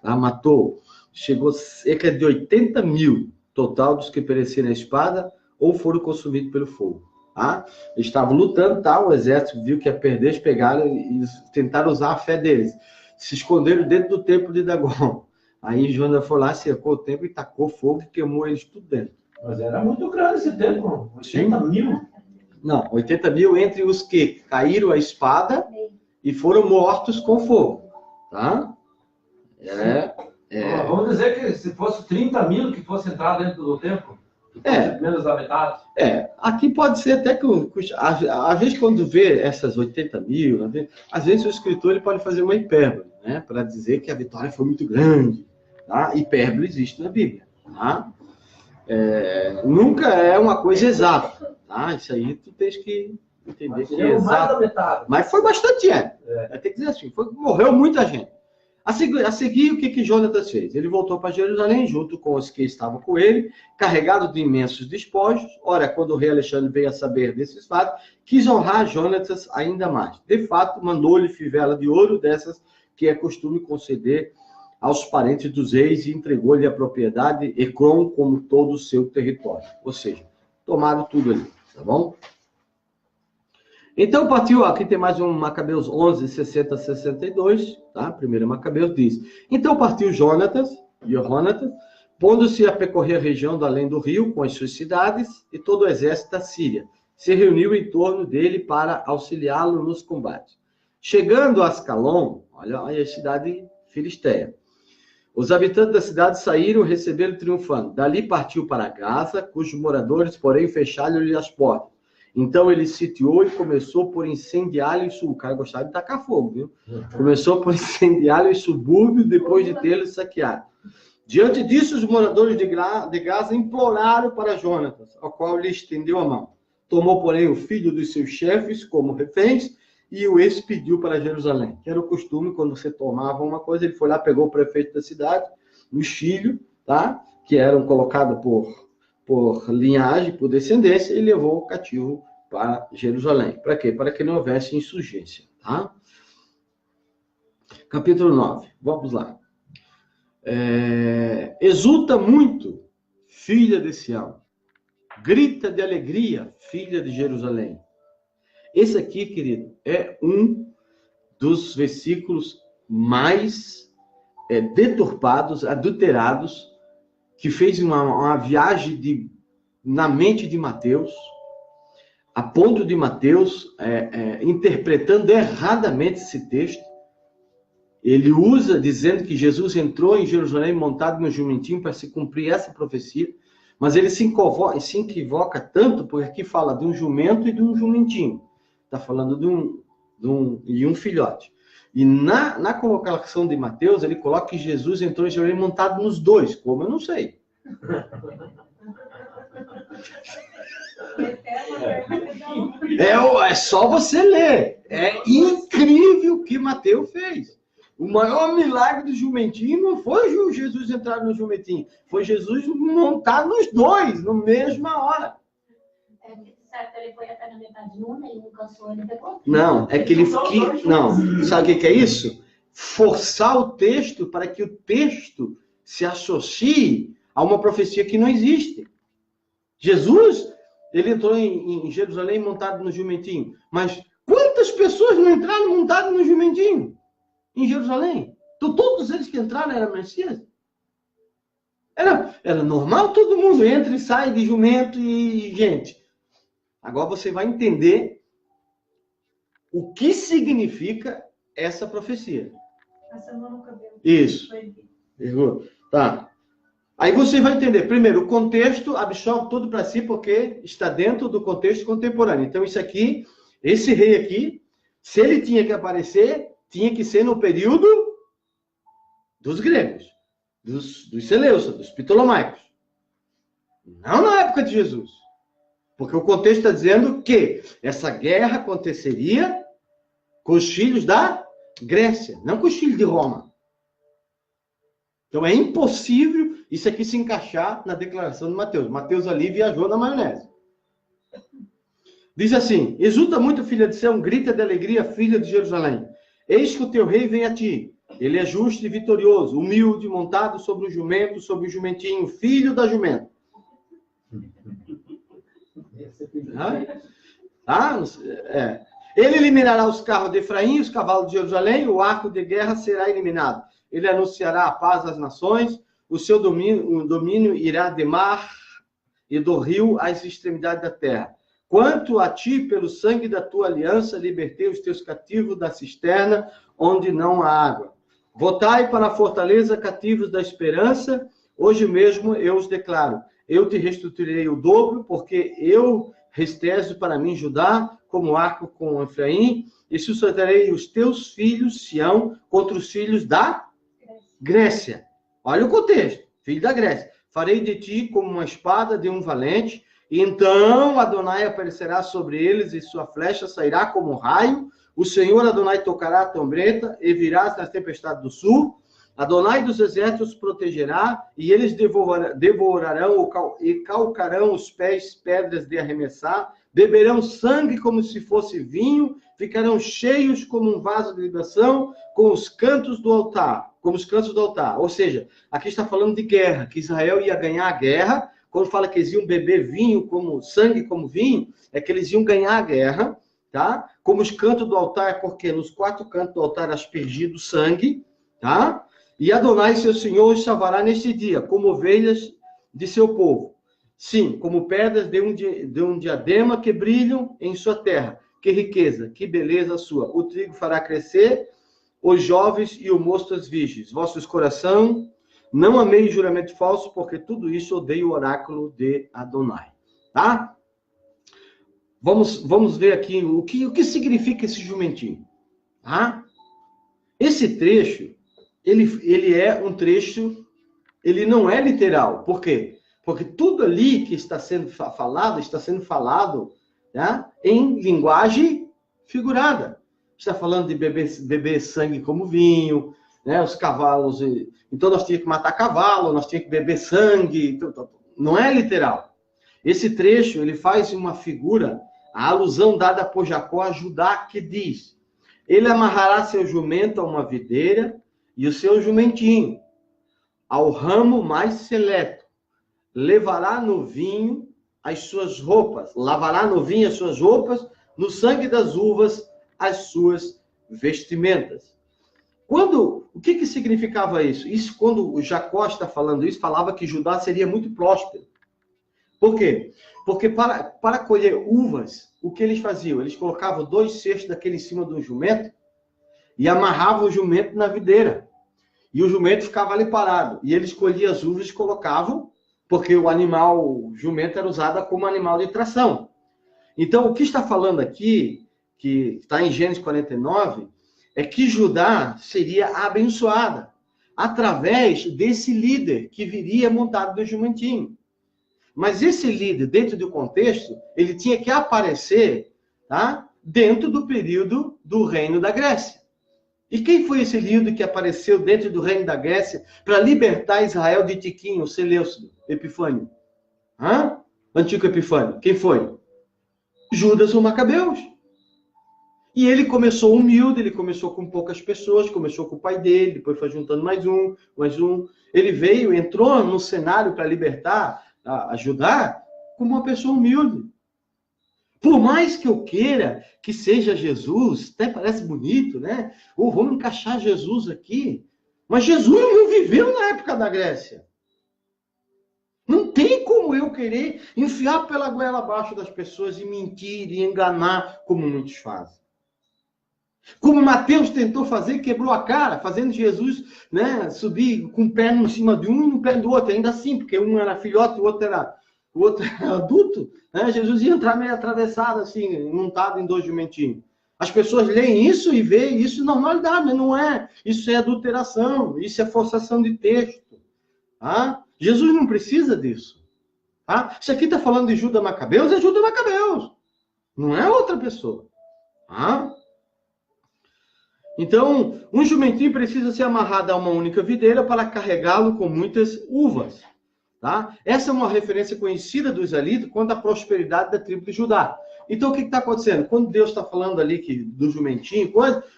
Tá? Matou, chegou cerca de 80 mil total dos que pereceram na espada ou foram consumidos pelo fogo. Tá? Eles estavam lutando, tá? O exército viu que ia perder, eles pegaram e tentaram usar a fé deles. Se esconderam dentro do templo de Dagon. Aí Jonas foi lá, cercou o templo e tacou fogo e queimou eles tudo dentro. Mas era muito grande esse templo, 80 mil. Não, 80 mil entre os que caíram a espada e foram mortos com fogo. Tá? Vamos dizer que se fosse 30 mil que fosse entrar dentro do templo, menos da metade. Aqui pode ser até que, às vezes, quando vê essas 80 mil, às vezes o escritor ele pode fazer uma hipérbole, né? Para dizer que a vitória foi muito grande. Tá? Hipérbole existe na Bíblia. Tá? Nunca é uma coisa exata. Tá? Isso aí tu tens que entender que é exato. Mais da metade. Mas foi bastante gente. Tem que dizer assim, morreu muita gente. A seguir, o que Jonatas fez? Ele voltou para Jerusalém, junto com os que estavam com ele, carregado de imensos despojos. Ora, quando o rei Alexandre veio a saber desses fatos, quis honrar Jonatas ainda mais. De fato, mandou-lhe fivela de ouro, dessas que é costume conceder aos parentes dos reis, e entregou-lhe a propriedade Ecrom como todo o seu território. Ou seja, tomaram tudo ali, tá bom? Então partiu, aqui tem mais um Macabeus 11, 60, 62, tá? Primeiro Macabeus diz: então partiu Jonatas, pondo-se a percorrer a região do além do rio, com as suas cidades, e todo o exército da Síria se reuniu em torno dele para auxiliá-lo nos combates. Chegando a Ascalon, olha aí a cidade filisteia, os habitantes da cidade saíram e receberam triunfando. Dali partiu para Gaza, cujos moradores, porém, fecharam-lhe as portas. Então ele sitiou e começou por incendiá-lo e o cara gostava de tacar fogo, viu? Começou por incendiá-lo em subúrbio depois de tê-lo saqueado. Diante disso, os moradores de Gaza imploraram para Jonatas, ao qual lhe estendeu a mão. Tomou, porém, o filho dos seus chefes como reféns e o expediu para Jerusalém. Que era o costume, quando você tomava uma coisa, ele foi lá, pegou o prefeito da cidade, os filhos, tá? Que eram colocados por linhagem, por descendência, e levou o cativo para Jerusalém. Para quê? Para que não houvesse insurgência. Tá? Capítulo 9. Vamos lá. Exulta muito, filha de Sião. Grita de alegria, filha de Jerusalém. Esse aqui, querido, é um dos versículos mais deturpados, adulterados, que fez uma viagem na mente de Mateus, a ponto de Mateus, interpretando erradamente esse texto, ele usa dizendo que Jesus entrou em Jerusalém montado no jumentinho para se cumprir essa profecia, mas ele se equivoca tanto, porque aqui fala de um jumento e de um jumentinho. Está falando de um filhote. E na colocação de Mateus, ele coloca que Jesus entrou em Jerusalém montado nos dois. Como? Eu não sei. É só você ler. É incrível o que Mateus fez. O maior milagre do jumentinho não foi Jesus entrar no jumentinho. Foi Jesus montar nos dois, na mesma hora. Ele foi até na metade de uma e não cansou, ele pegou. Não, é que ele... Não, sabe o que é isso? Forçar o texto para que o texto se associe a uma profecia que não existe. Jesus Ele entrou em Jerusalém montado no jumentinho. Mas quantas pessoas não entraram montadas no jumentinho em Jerusalém? Então, todos eles que entraram eram Messias. Era normal, todo mundo entra e sai de jumento e gente. Agora você vai entender o que significa essa profecia. Passando no cabelo. Isso. Tá. Aí você vai entender. Primeiro, o contexto absorve tudo para si porque está dentro do contexto contemporâneo. Então, isso aqui, esse rei aqui, se ele tinha que aparecer, tinha que ser no período dos gregos, dos Seleucidas, dos Ptolomaicos. Não na época de Jesus. Porque o contexto está dizendo que essa guerra aconteceria com os filhos da Grécia, não com os filhos de Roma. Então é impossível isso aqui se encaixar na declaração de Mateus. Mateus ali viajou na maionese. Diz assim: exulta muito, filha de Sião, grita de alegria, filha de Jerusalém. Eis que o teu rei vem a ti. Ele é justo e vitorioso, humilde, montado sobre o jumento, sobre o jumentinho, filho da jumenta. Ele eliminará os carros de Efraim, os cavalos de Jerusalém, o arco de guerra será eliminado. Ele anunciará a paz às nações, o seu domínio irá de mar e do rio às extremidades da terra. Quanto a ti, pelo sangue da tua aliança, libertei os teus cativos da cisterna, onde não há água. Voltai para a fortaleza, cativos da esperança. Hoje mesmo eu os declaro. Eu te restituirei o dobro, porque eu restezo para mim Judá, como arco com Efraim, e sustentarei os teus filhos, Sião, contra os filhos da Grécia. Olha o contexto. Filho da Grécia. Farei de ti como uma espada de um valente, e então Adonai aparecerá sobre eles, e sua flecha sairá como um raio. O Senhor Adonai tocará a trombeta, e virás nas tempestades do sul. Adonai dos exércitos protegerá, e eles devorarão e calcarão os pés, pedras de arremessar, beberão sangue como se fosse vinho, ficarão cheios como um vaso de libação, com os cantos do altar, como os cantos do altar. Ou seja, aqui está falando de guerra, que Israel ia ganhar a guerra. Quando fala que eles iam beber vinho, como sangue como vinho, é que eles iam ganhar a guerra, tá? Como os cantos do altar, é porque nos 4 cantos do altar aspergido sangue, tá? E Adonai, seu Senhor, os salvará neste dia, como ovelhas de seu povo. Sim, como pedras de um diadema que brilham em sua terra. Que riqueza, que beleza sua. O trigo fará crescer os jovens e o mosto as virgens. Vossos coração, não amei juramento falso, porque tudo isso odeio o oráculo de Adonai. Tá? Vamos ver aqui o que significa esse jumentinho. Tá? Esse trecho, ele é um trecho, ele não é literal. Por quê? Porque tudo ali que está sendo falado tá? Em linguagem figurada. Está falando de beber sangue como vinho, né? Os cavalos. Então nós tínhamos que matar cavalo, nós tínhamos que beber sangue. Não é literal. Esse trecho, ele faz uma figura, a alusão dada por Jacó a Judá, que diz: ele amarrará seu jumento a uma videira e o seu jumentinho ao ramo mais seleto. Lavará no vinho as suas roupas, no sangue das uvas as suas vestimentas. O que significava isso? Isso, quando o Jacó está falando isso, falava que Judá seria muito próspero. Por quê? Porque para colher uvas, o que eles faziam? Eles colocavam 2 cestos daquele em cima do jumento e amarravam o jumento na videira. E o jumento ficava ali parado. E eles colhiam as uvas e colocavam, porque o jumento era usado como animal de tração. Então, o que está falando aqui, que está em Gênesis 49, é que Judá seria abençoada através desse líder que viria montado no jumentinho. Mas esse líder, dentro do contexto, ele tinha que aparecer, tá? Dentro do período do reino da Grécia. E quem foi esse líder que apareceu dentro do reino da Grécia para libertar Israel de Tiquinho, Seleucido, Epifânio? Antigo Epifânio. Quem foi? Judas o Macabeus. E ele começou humilde, ele começou com poucas pessoas, começou com o pai dele, depois foi juntando mais um. Ele entrou no cenário para libertar a Judá como uma pessoa humilde. Por mais que eu queira que seja Jesus, até parece bonito, né? Ou vamos encaixar Jesus aqui. Mas Jesus não viveu na época da Grécia. Não tem como eu querer enfiar pela goela abaixo das pessoas e mentir e enganar, como muitos fazem. Como Mateus tentou fazer, quebrou a cara, fazendo Jesus, né, subir com o pé em cima de um e no pé do outro, ainda assim, porque um era filhote e o outro era adulto, né? Jesus ia entrar meio atravessado, assim, montado em 2 jumentinhos. As pessoas leem isso e veem isso normalidade, mas não é. Isso é adulteração, isso é forçação de texto. Tá? Jesus não precisa disso. Tá? Isso aqui está falando de Judas Macabeus, é Judas Macabeus. Não é outra pessoa. Tá? Então, um jumentinho precisa ser amarrado a uma única videira para carregá-lo com muitas uvas. Tá? Essa é uma referência conhecida dos israelitas quanto à prosperidade da tribo de Judá. Então, o que está acontecendo? Quando Deus está falando ali do jumentinho,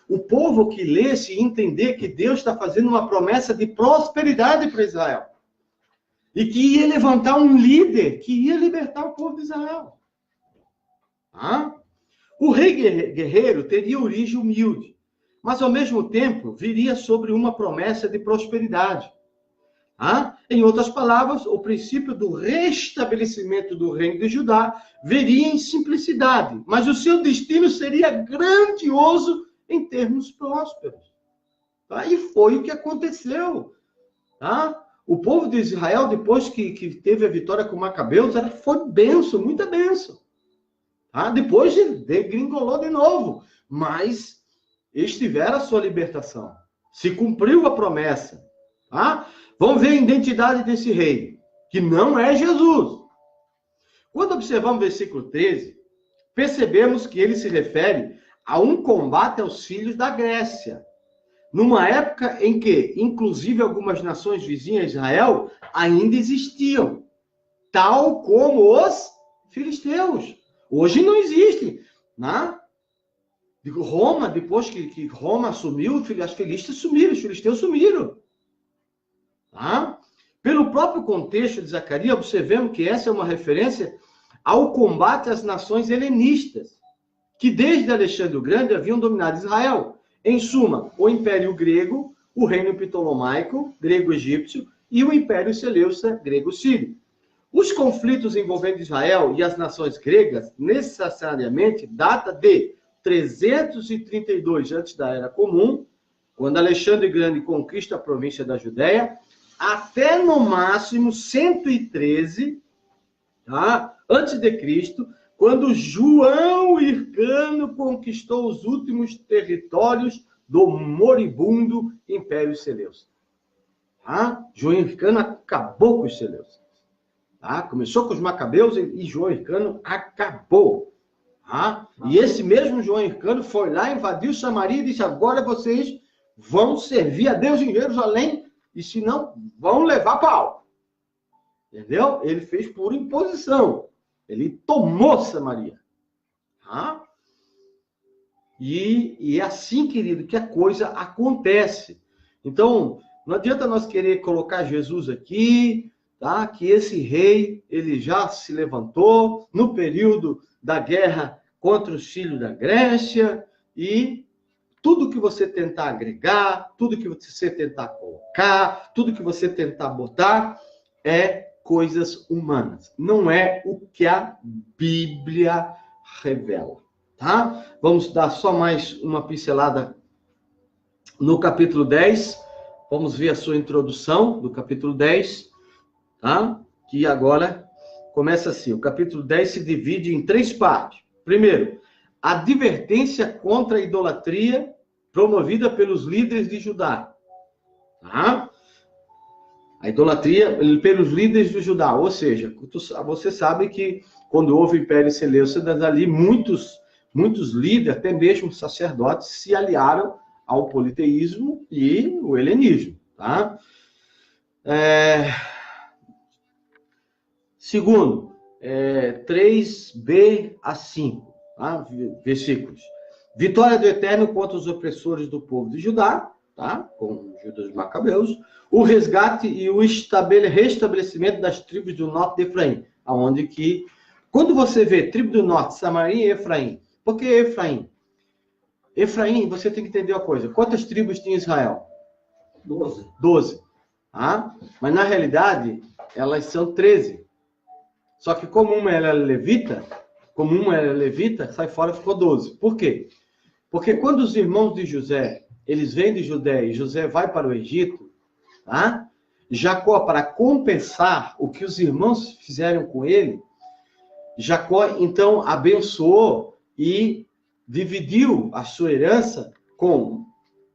o povo que lê se entender que Deus está fazendo uma promessa de prosperidade para Israel. E que ia levantar um líder que ia libertar o povo de Israel. Tá? O rei guerreiro teria origem humilde, mas ao mesmo tempo viria sobre uma promessa de prosperidade. Em outras palavras, o princípio do restabelecimento do reino de Judá viria em simplicidade, mas o seu destino seria grandioso em termos prósperos. E foi o que aconteceu. O povo de Israel, depois que teve a vitória com Macabeus, foi bênção, muita bênção. Depois degringolou de novo, mas eles tiveram a sua libertação. Se cumpriu a promessa. Vamos ver a identidade desse rei, que não é Jesus. Quando observamos o versículo 13, percebemos que ele se refere a um combate aos filhos da Grécia, numa época em que, inclusive, algumas nações vizinhas a Israel ainda existiam, tal como os filisteus. Hoje não existem. Roma, depois que Roma assumiu, as filisteus sumiram. Pelo próprio contexto de Zacarias, observemos que essa é uma referência ao combate às nações helenistas, que desde Alexandre o Grande haviam dominado Israel. Em suma, o Império Grego, o Reino Ptolomaico, grego-egípcio, e o Império Seleucida, grego-sírio. Os conflitos envolvendo Israel e as nações gregas, necessariamente, data de 332 antes da Era Comum, quando Alexandre o Grande conquista a província da Judéia, até no máximo 113, antes de Cristo, quando João Hircano conquistou os últimos territórios do moribundo Império Seleucida. João Hircano acabou com os Seleucidas. Começou com os Macabeus e João Hircano acabou. E esse mesmo João Hircano foi lá, invadiu Samaria e disse: agora vocês vão servir a Deus em Jerusalém, e se não, vão levar pau. Entendeu? Ele fez por imposição. Ele tomou Samaria. E é assim, querido, que a coisa acontece. Então, não adianta nós querer colocar Jesus aqui, que esse rei, ele já se levantou no período da guerra contra os filhos da Grécia, e tudo que você tentar agregar, tudo que você tentar colocar, tudo que você tentar botar é coisas humanas. Não é o que a Bíblia revela. Vamos dar só mais uma pincelada no capítulo 10. Vamos ver a sua introdução do capítulo 10. Que agora começa assim. O capítulo 10 se divide em 3 partes. Primeiro, a advertência contra a idolatria promovida pelos líderes de Judá. A idolatria pelos líderes de Judá. Ou seja, você sabe que quando houve o Império Seleucida, ali muitos líderes, até mesmo sacerdotes, se aliaram ao politeísmo e o helenismo. Segundo, 3b a 5, versículos. Vitória do Eterno contra os opressores do povo de Judá, com Judas Macabeus. O resgate e o restabelecimento das tribos do norte de Efraim, aonde que Quando você vê tribo do norte, Samaria e Efraim, por que Efraim? Efraim, você tem que entender uma coisa. Quantas tribos tinha Israel? 12. 12. Tá? Mas na realidade, elas são 13. Só que como uma era levita, sai fora, ficou 12. Por quê? Porque quando os irmãos de José, eles vêm de Judéia e José vai para o Egito, tá? Jacó, para compensar o que os irmãos fizeram com ele, Jacó, então, abençoou e dividiu a sua herança com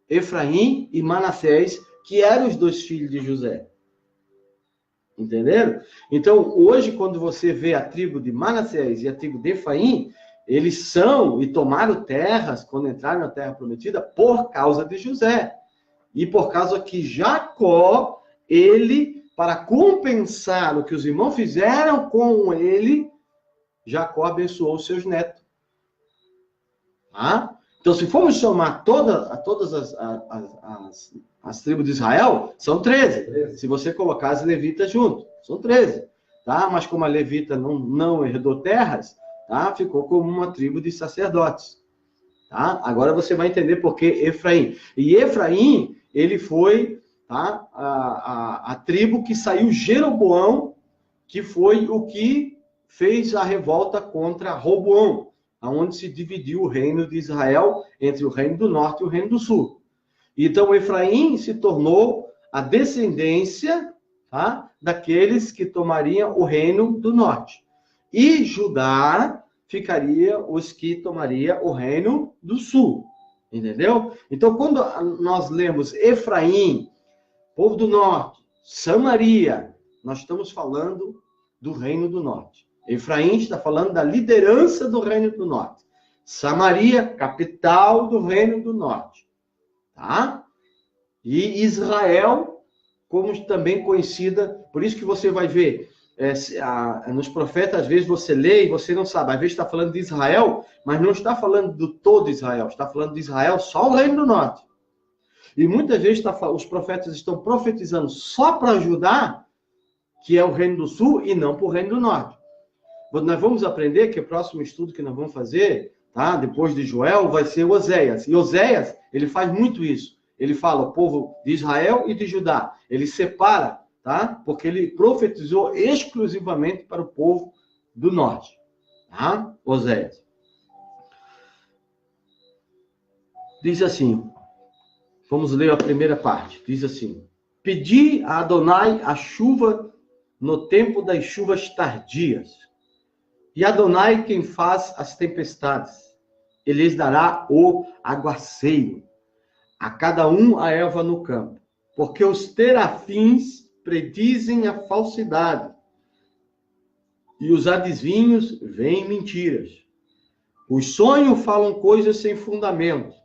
Efraim e Manassés, que eram os 2 filhos de José. Entenderam? Então, hoje, quando você vê a tribo de Manassés e a tribo de Efraim, eles são e tomaram terras, quando entraram na terra prometida, por causa de José. E por causa que Jacó, ele, para compensar o que os irmãos fizeram com ele, Jacó abençoou os seus netos. Tá? Então, se formos somar todas as tribos de Israel, são 13. Se você colocar as levitas junto, são 13. Tá? Mas como a levita não herdou terras, tá? Ficou como uma tribo de sacerdotes. Tá? Agora você vai entender por que Efraim. E Efraim, ele foi, tá? a tribo que saiu Jeroboão, que foi o que fez a revolta contra Roboão, onde se dividiu o reino de Israel entre o reino do norte e o reino do sul. Então, Efraim se tornou a descendência, tá? daqueles que tomariam o reino do norte. E Judá ficaria os que tomaria o reino do sul. Entendeu? Então, quando nós lemos Efraim, povo do norte, Samaria, nós estamos falando do reino do norte. Efraim está falando da liderança do reino do norte. Samaria, capital do reino do norte. Tá? E Israel, como também conhecida, por isso que você vai ver, nos profetas, às vezes você lê e você não sabe, às vezes está falando de Israel, mas não está falando do todo Israel, está falando de Israel só o reino do norte. E muitas vezes os profetas estão profetizando só para Judá, que é o reino do sul, e não para o reino do norte. Nós vamos aprender que o próximo estudo que nós vamos fazer, tá? Depois de Joel, vai ser Oséias. E Oséias, ele faz muito isso. Ele fala o povo de Israel e de Judá. Ele separa, tá? Porque ele profetizou exclusivamente para o povo do norte. Tá? Oséias. Diz assim, vamos ler a primeira parte. Diz assim: Pedi a Adonai a chuva no tempo das chuvas tardias. E Adonai quem faz as tempestades. Ele lhes dará o aguaceiro, a cada um a erva no campo. Porque os terafins predizem a falsidade, e os adivinhos veem mentiras. Os sonhos falam coisas sem fundamento,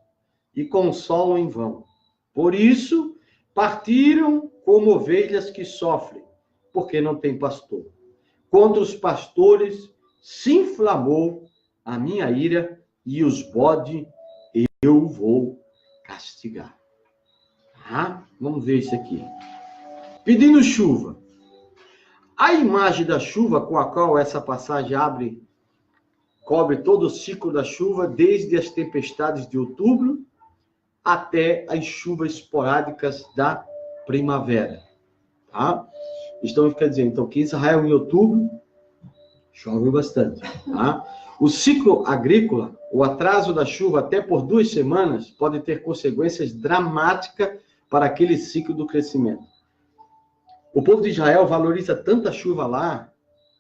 e consolam em vão. Por isso, partiram como ovelhas que sofrem, porque não tem pastor. Contra os pastores se inflamou a minha ira, e os bodes eu vou castigar. Vamos ver isso aqui. Pedindo chuva. A imagem da chuva com a qual essa passagem cobre todo o ciclo da chuva, desde as tempestades de outubro até as chuvas esporádicas da primavera. Tá? Então, quer dizer, então, que Israel em outubro chove bastante. Tá? O ciclo agrícola, o atraso da chuva até por 2 semanas, pode ter consequências dramáticas para aquele ciclo do crescimento. O povo de Israel valoriza tanta chuva lá,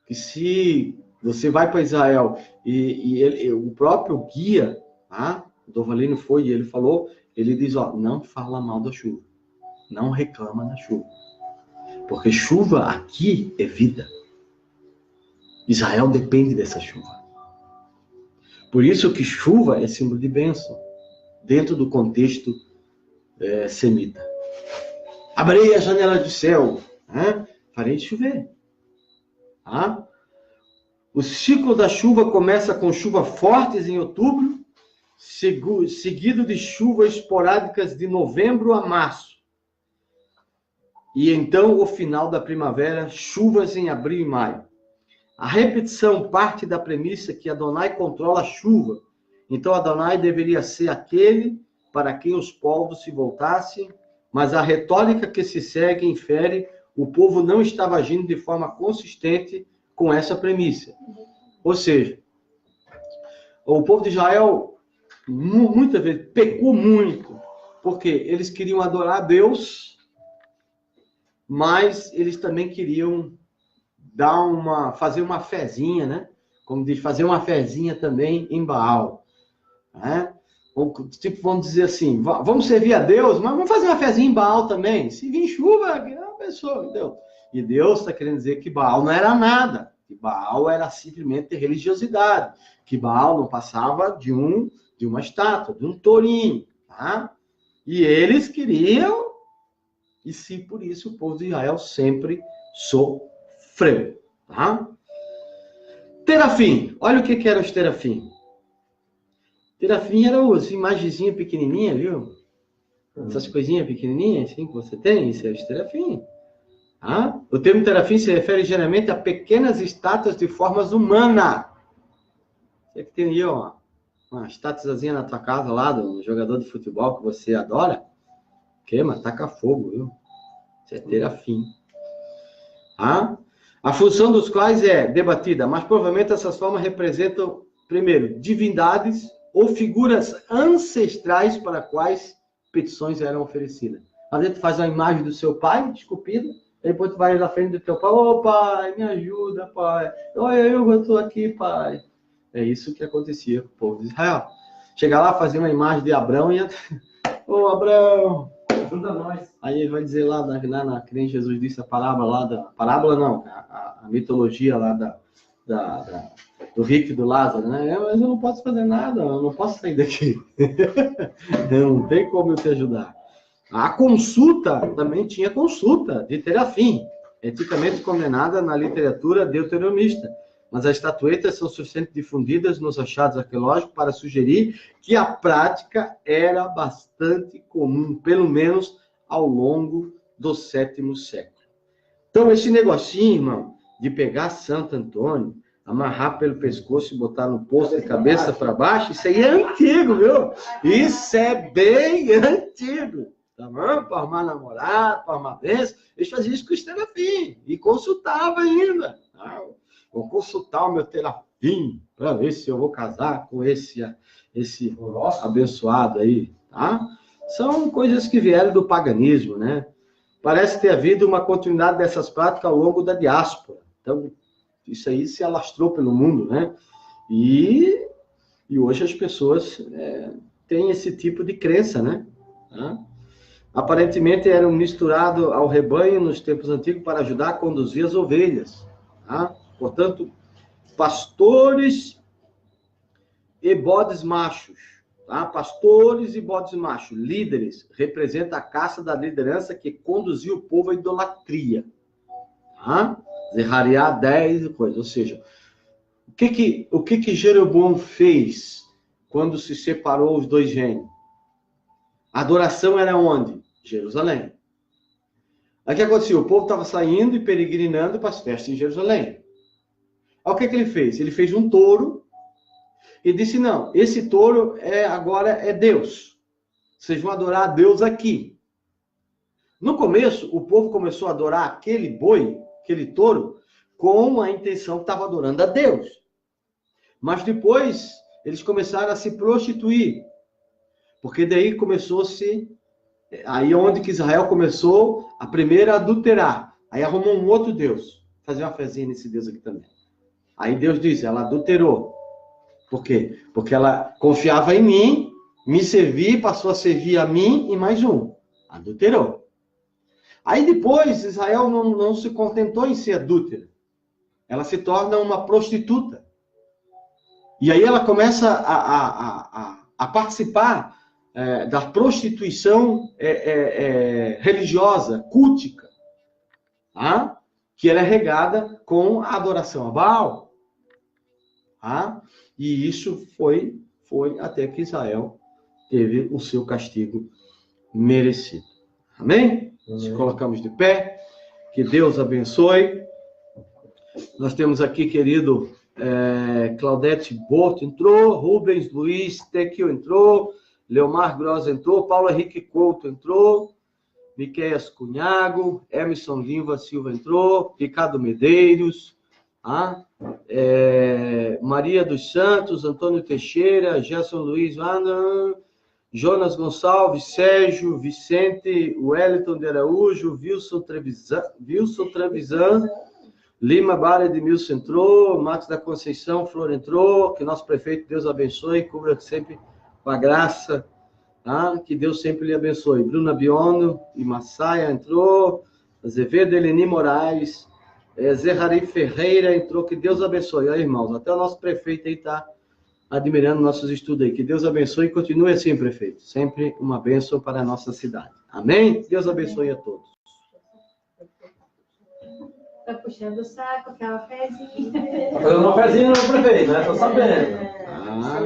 que se você vai para Israel e o próprio guia, tá? O Dovalino foi e ele falou, ele diz, não fala mal da chuva, não reclama da chuva, porque chuva aqui é vida. Israel depende dessa chuva. Por isso que chuva é símbolo de bênção, dentro do contexto semita. Abri a janela do céu, farei chover. Tá? O ciclo da chuva começa com chuvas fortes em outubro, seguido de chuvas esporádicas de novembro a março. E então, o final da primavera, chuvas em abril e maio. A repetição parte da premissa que Adonai controla a chuva. Então, Adonai deveria ser aquele para quem os povos se voltassem, mas a retórica que se segue infere o povo não estava agindo de forma consistente com essa premissa. Ou seja, o povo de Israel muitas vezes pecou muito, porque eles queriam adorar a Deus, mas eles também queriam fazer uma fezinha, né? Como diz, fazer uma fezinha também em Baal, né? Ou, tipo, vamos dizer assim, vamos servir a Deus, mas vamos fazer uma fezinha em Baal também. Se vir chuva, é uma pessoa, entendeu? E Deus está querendo dizer que Baal não era nada, que Baal era simplesmente religiosidade, que Baal não passava de uma estátua, de um tourinho, tá? E eles queriam, e sim, por isso o povo de Israel sempre sofreu, tá? Terafim, olha o que era os terafim. Terafim era as imagenzinhas pequenininhas, viu? Essas coisinhas pequenininhas, assim, que você tem, isso é os terafim. Tá? O termo terafim se refere geralmente a pequenas estátuas de formas humanas. Você que tem aí, ó, uma estátuazinha na tua casa lá, do jogador de futebol que você adora, queima, taca fogo, viu? Isso é terafim. Tá? A função dos quais é debatida, mas provavelmente essas formas representam, primeiro, divindades ou figuras ancestrais para quais petições eram oferecidas. Às vezes tu faz uma imagem do seu pai, esculpida, e depois tu vai na frente do teu pai, ô pai, me ajuda, pai. Olha, eu estou aqui, pai. É isso que acontecia com o povo de Israel. Chegar lá, fazer uma imagem de Abrão e... Ô, Abrão, ajuda nós. Aí ele vai dizer lá, que nem Jesus disse a parábola lá da... Parábola não, a mitologia lá do rico e do Lázaro, né? Mas eu não posso fazer nada, eu não posso sair daqui. Não tem como eu te ajudar. A consulta, também tinha consulta de terafim, eticamente condenada na literatura deuteronomista. Mas as estatuetas são suficientemente difundidas nos achados arqueológicos para sugerir que a prática era bastante comum, pelo menos ao longo do 7º século. Então, esse negocinho, irmão, de pegar Santo Antônio, amarrar pelo pescoço e botar no posto de cabeça para baixo, isso aí é antigo, viu? Isso é bem antigo. Tá bom? Para arrumar namorado, para arrumar bênção. Eles faziam isso com os terafim. E consultava ainda. Vou consultar o meu terafim para ver se eu vou casar com esse abençoado aí. Tá? São coisas que vieram do paganismo, né? Parece ter havido uma continuidade dessas práticas ao longo da diáspora. Então, isso aí se alastrou pelo mundo, né? E hoje as pessoas têm esse tipo de crença, né? Tá? Aparentemente eram misturados ao rebanho nos tempos antigos para ajudar a conduzir as ovelhas. Tá? Portanto, pastores e bodes machos. Tá? Pastores e bodes machos, líderes, representa a caça da liderança que conduzia o povo à idolatria. Tá? Zerariá 10 e coisa. Ou seja, o que Jeroboão fez quando se separou os dois reinos? A adoração era onde? Jerusalém. Aí o que aconteceu? O povo estava saindo e peregrinando para as festas em Jerusalém. Aí o que ele fez? Ele fez um touro e disse, não, esse touro agora é Deus. Vocês vão adorar a Deus aqui. No começo, o povo começou a adorar aquele boi, aquele touro, com a intenção que estava adorando a Deus. Mas depois, eles começaram a se prostituir. Porque daí começou-se... Aí é onde que Israel começou a primeira adulterar. Aí arrumou um outro Deus. Fazer uma fezinha nesse Deus aqui também. Aí Deus diz, ela adulterou. Por quê? Porque ela confiava em mim, me servia, passou a servir a mim e mais um. Adulterou. Aí depois, Israel não se contentou em ser adúltera. Ela se torna uma prostituta. E aí ela começa a participar da prostituição religiosa, cultica, tá? Que ela é regada com a adoração a Baal. Tá? E isso foi até que Israel teve o seu castigo merecido. Amém? Nos colocamos de pé. Que Deus abençoe. Nós temos aqui, querido, Claudete Borto entrou, Rubens Luiz Tequio entrou, Leomar Gross entrou, Paulo Henrique Couto entrou, Miqueias Cunhago, Emerson Lima Silva entrou, Ricardo Medeiros, Maria dos Santos, Antônio Teixeira, Gerson Luiz, Jonas Gonçalves, Sérgio, Vicente, Wellington de Araújo, Wilson Trevisan, Lima Bara Edmilson entrou, Matos da Conceição, Flor entrou, que nosso prefeito, Deus abençoe, cubra sempre com a graça, que Deus sempre lhe abençoe. Bruna Biondo e Massaia entrou, Azevedo Eleni Moraes, Zerrari Ferreira entrou, que Deus abençoe. Aí, irmãos, até o nosso prefeito aí está admirando nossos estudos aí. Que Deus abençoe e continue assim, prefeito. Sempre uma bênção para a nossa cidade. Amém? Deus abençoe a todos. Tá puxando o saco, cafezinho. Tá fazendo um cafezinho no prefeito, né? Tô sabendo. Ah,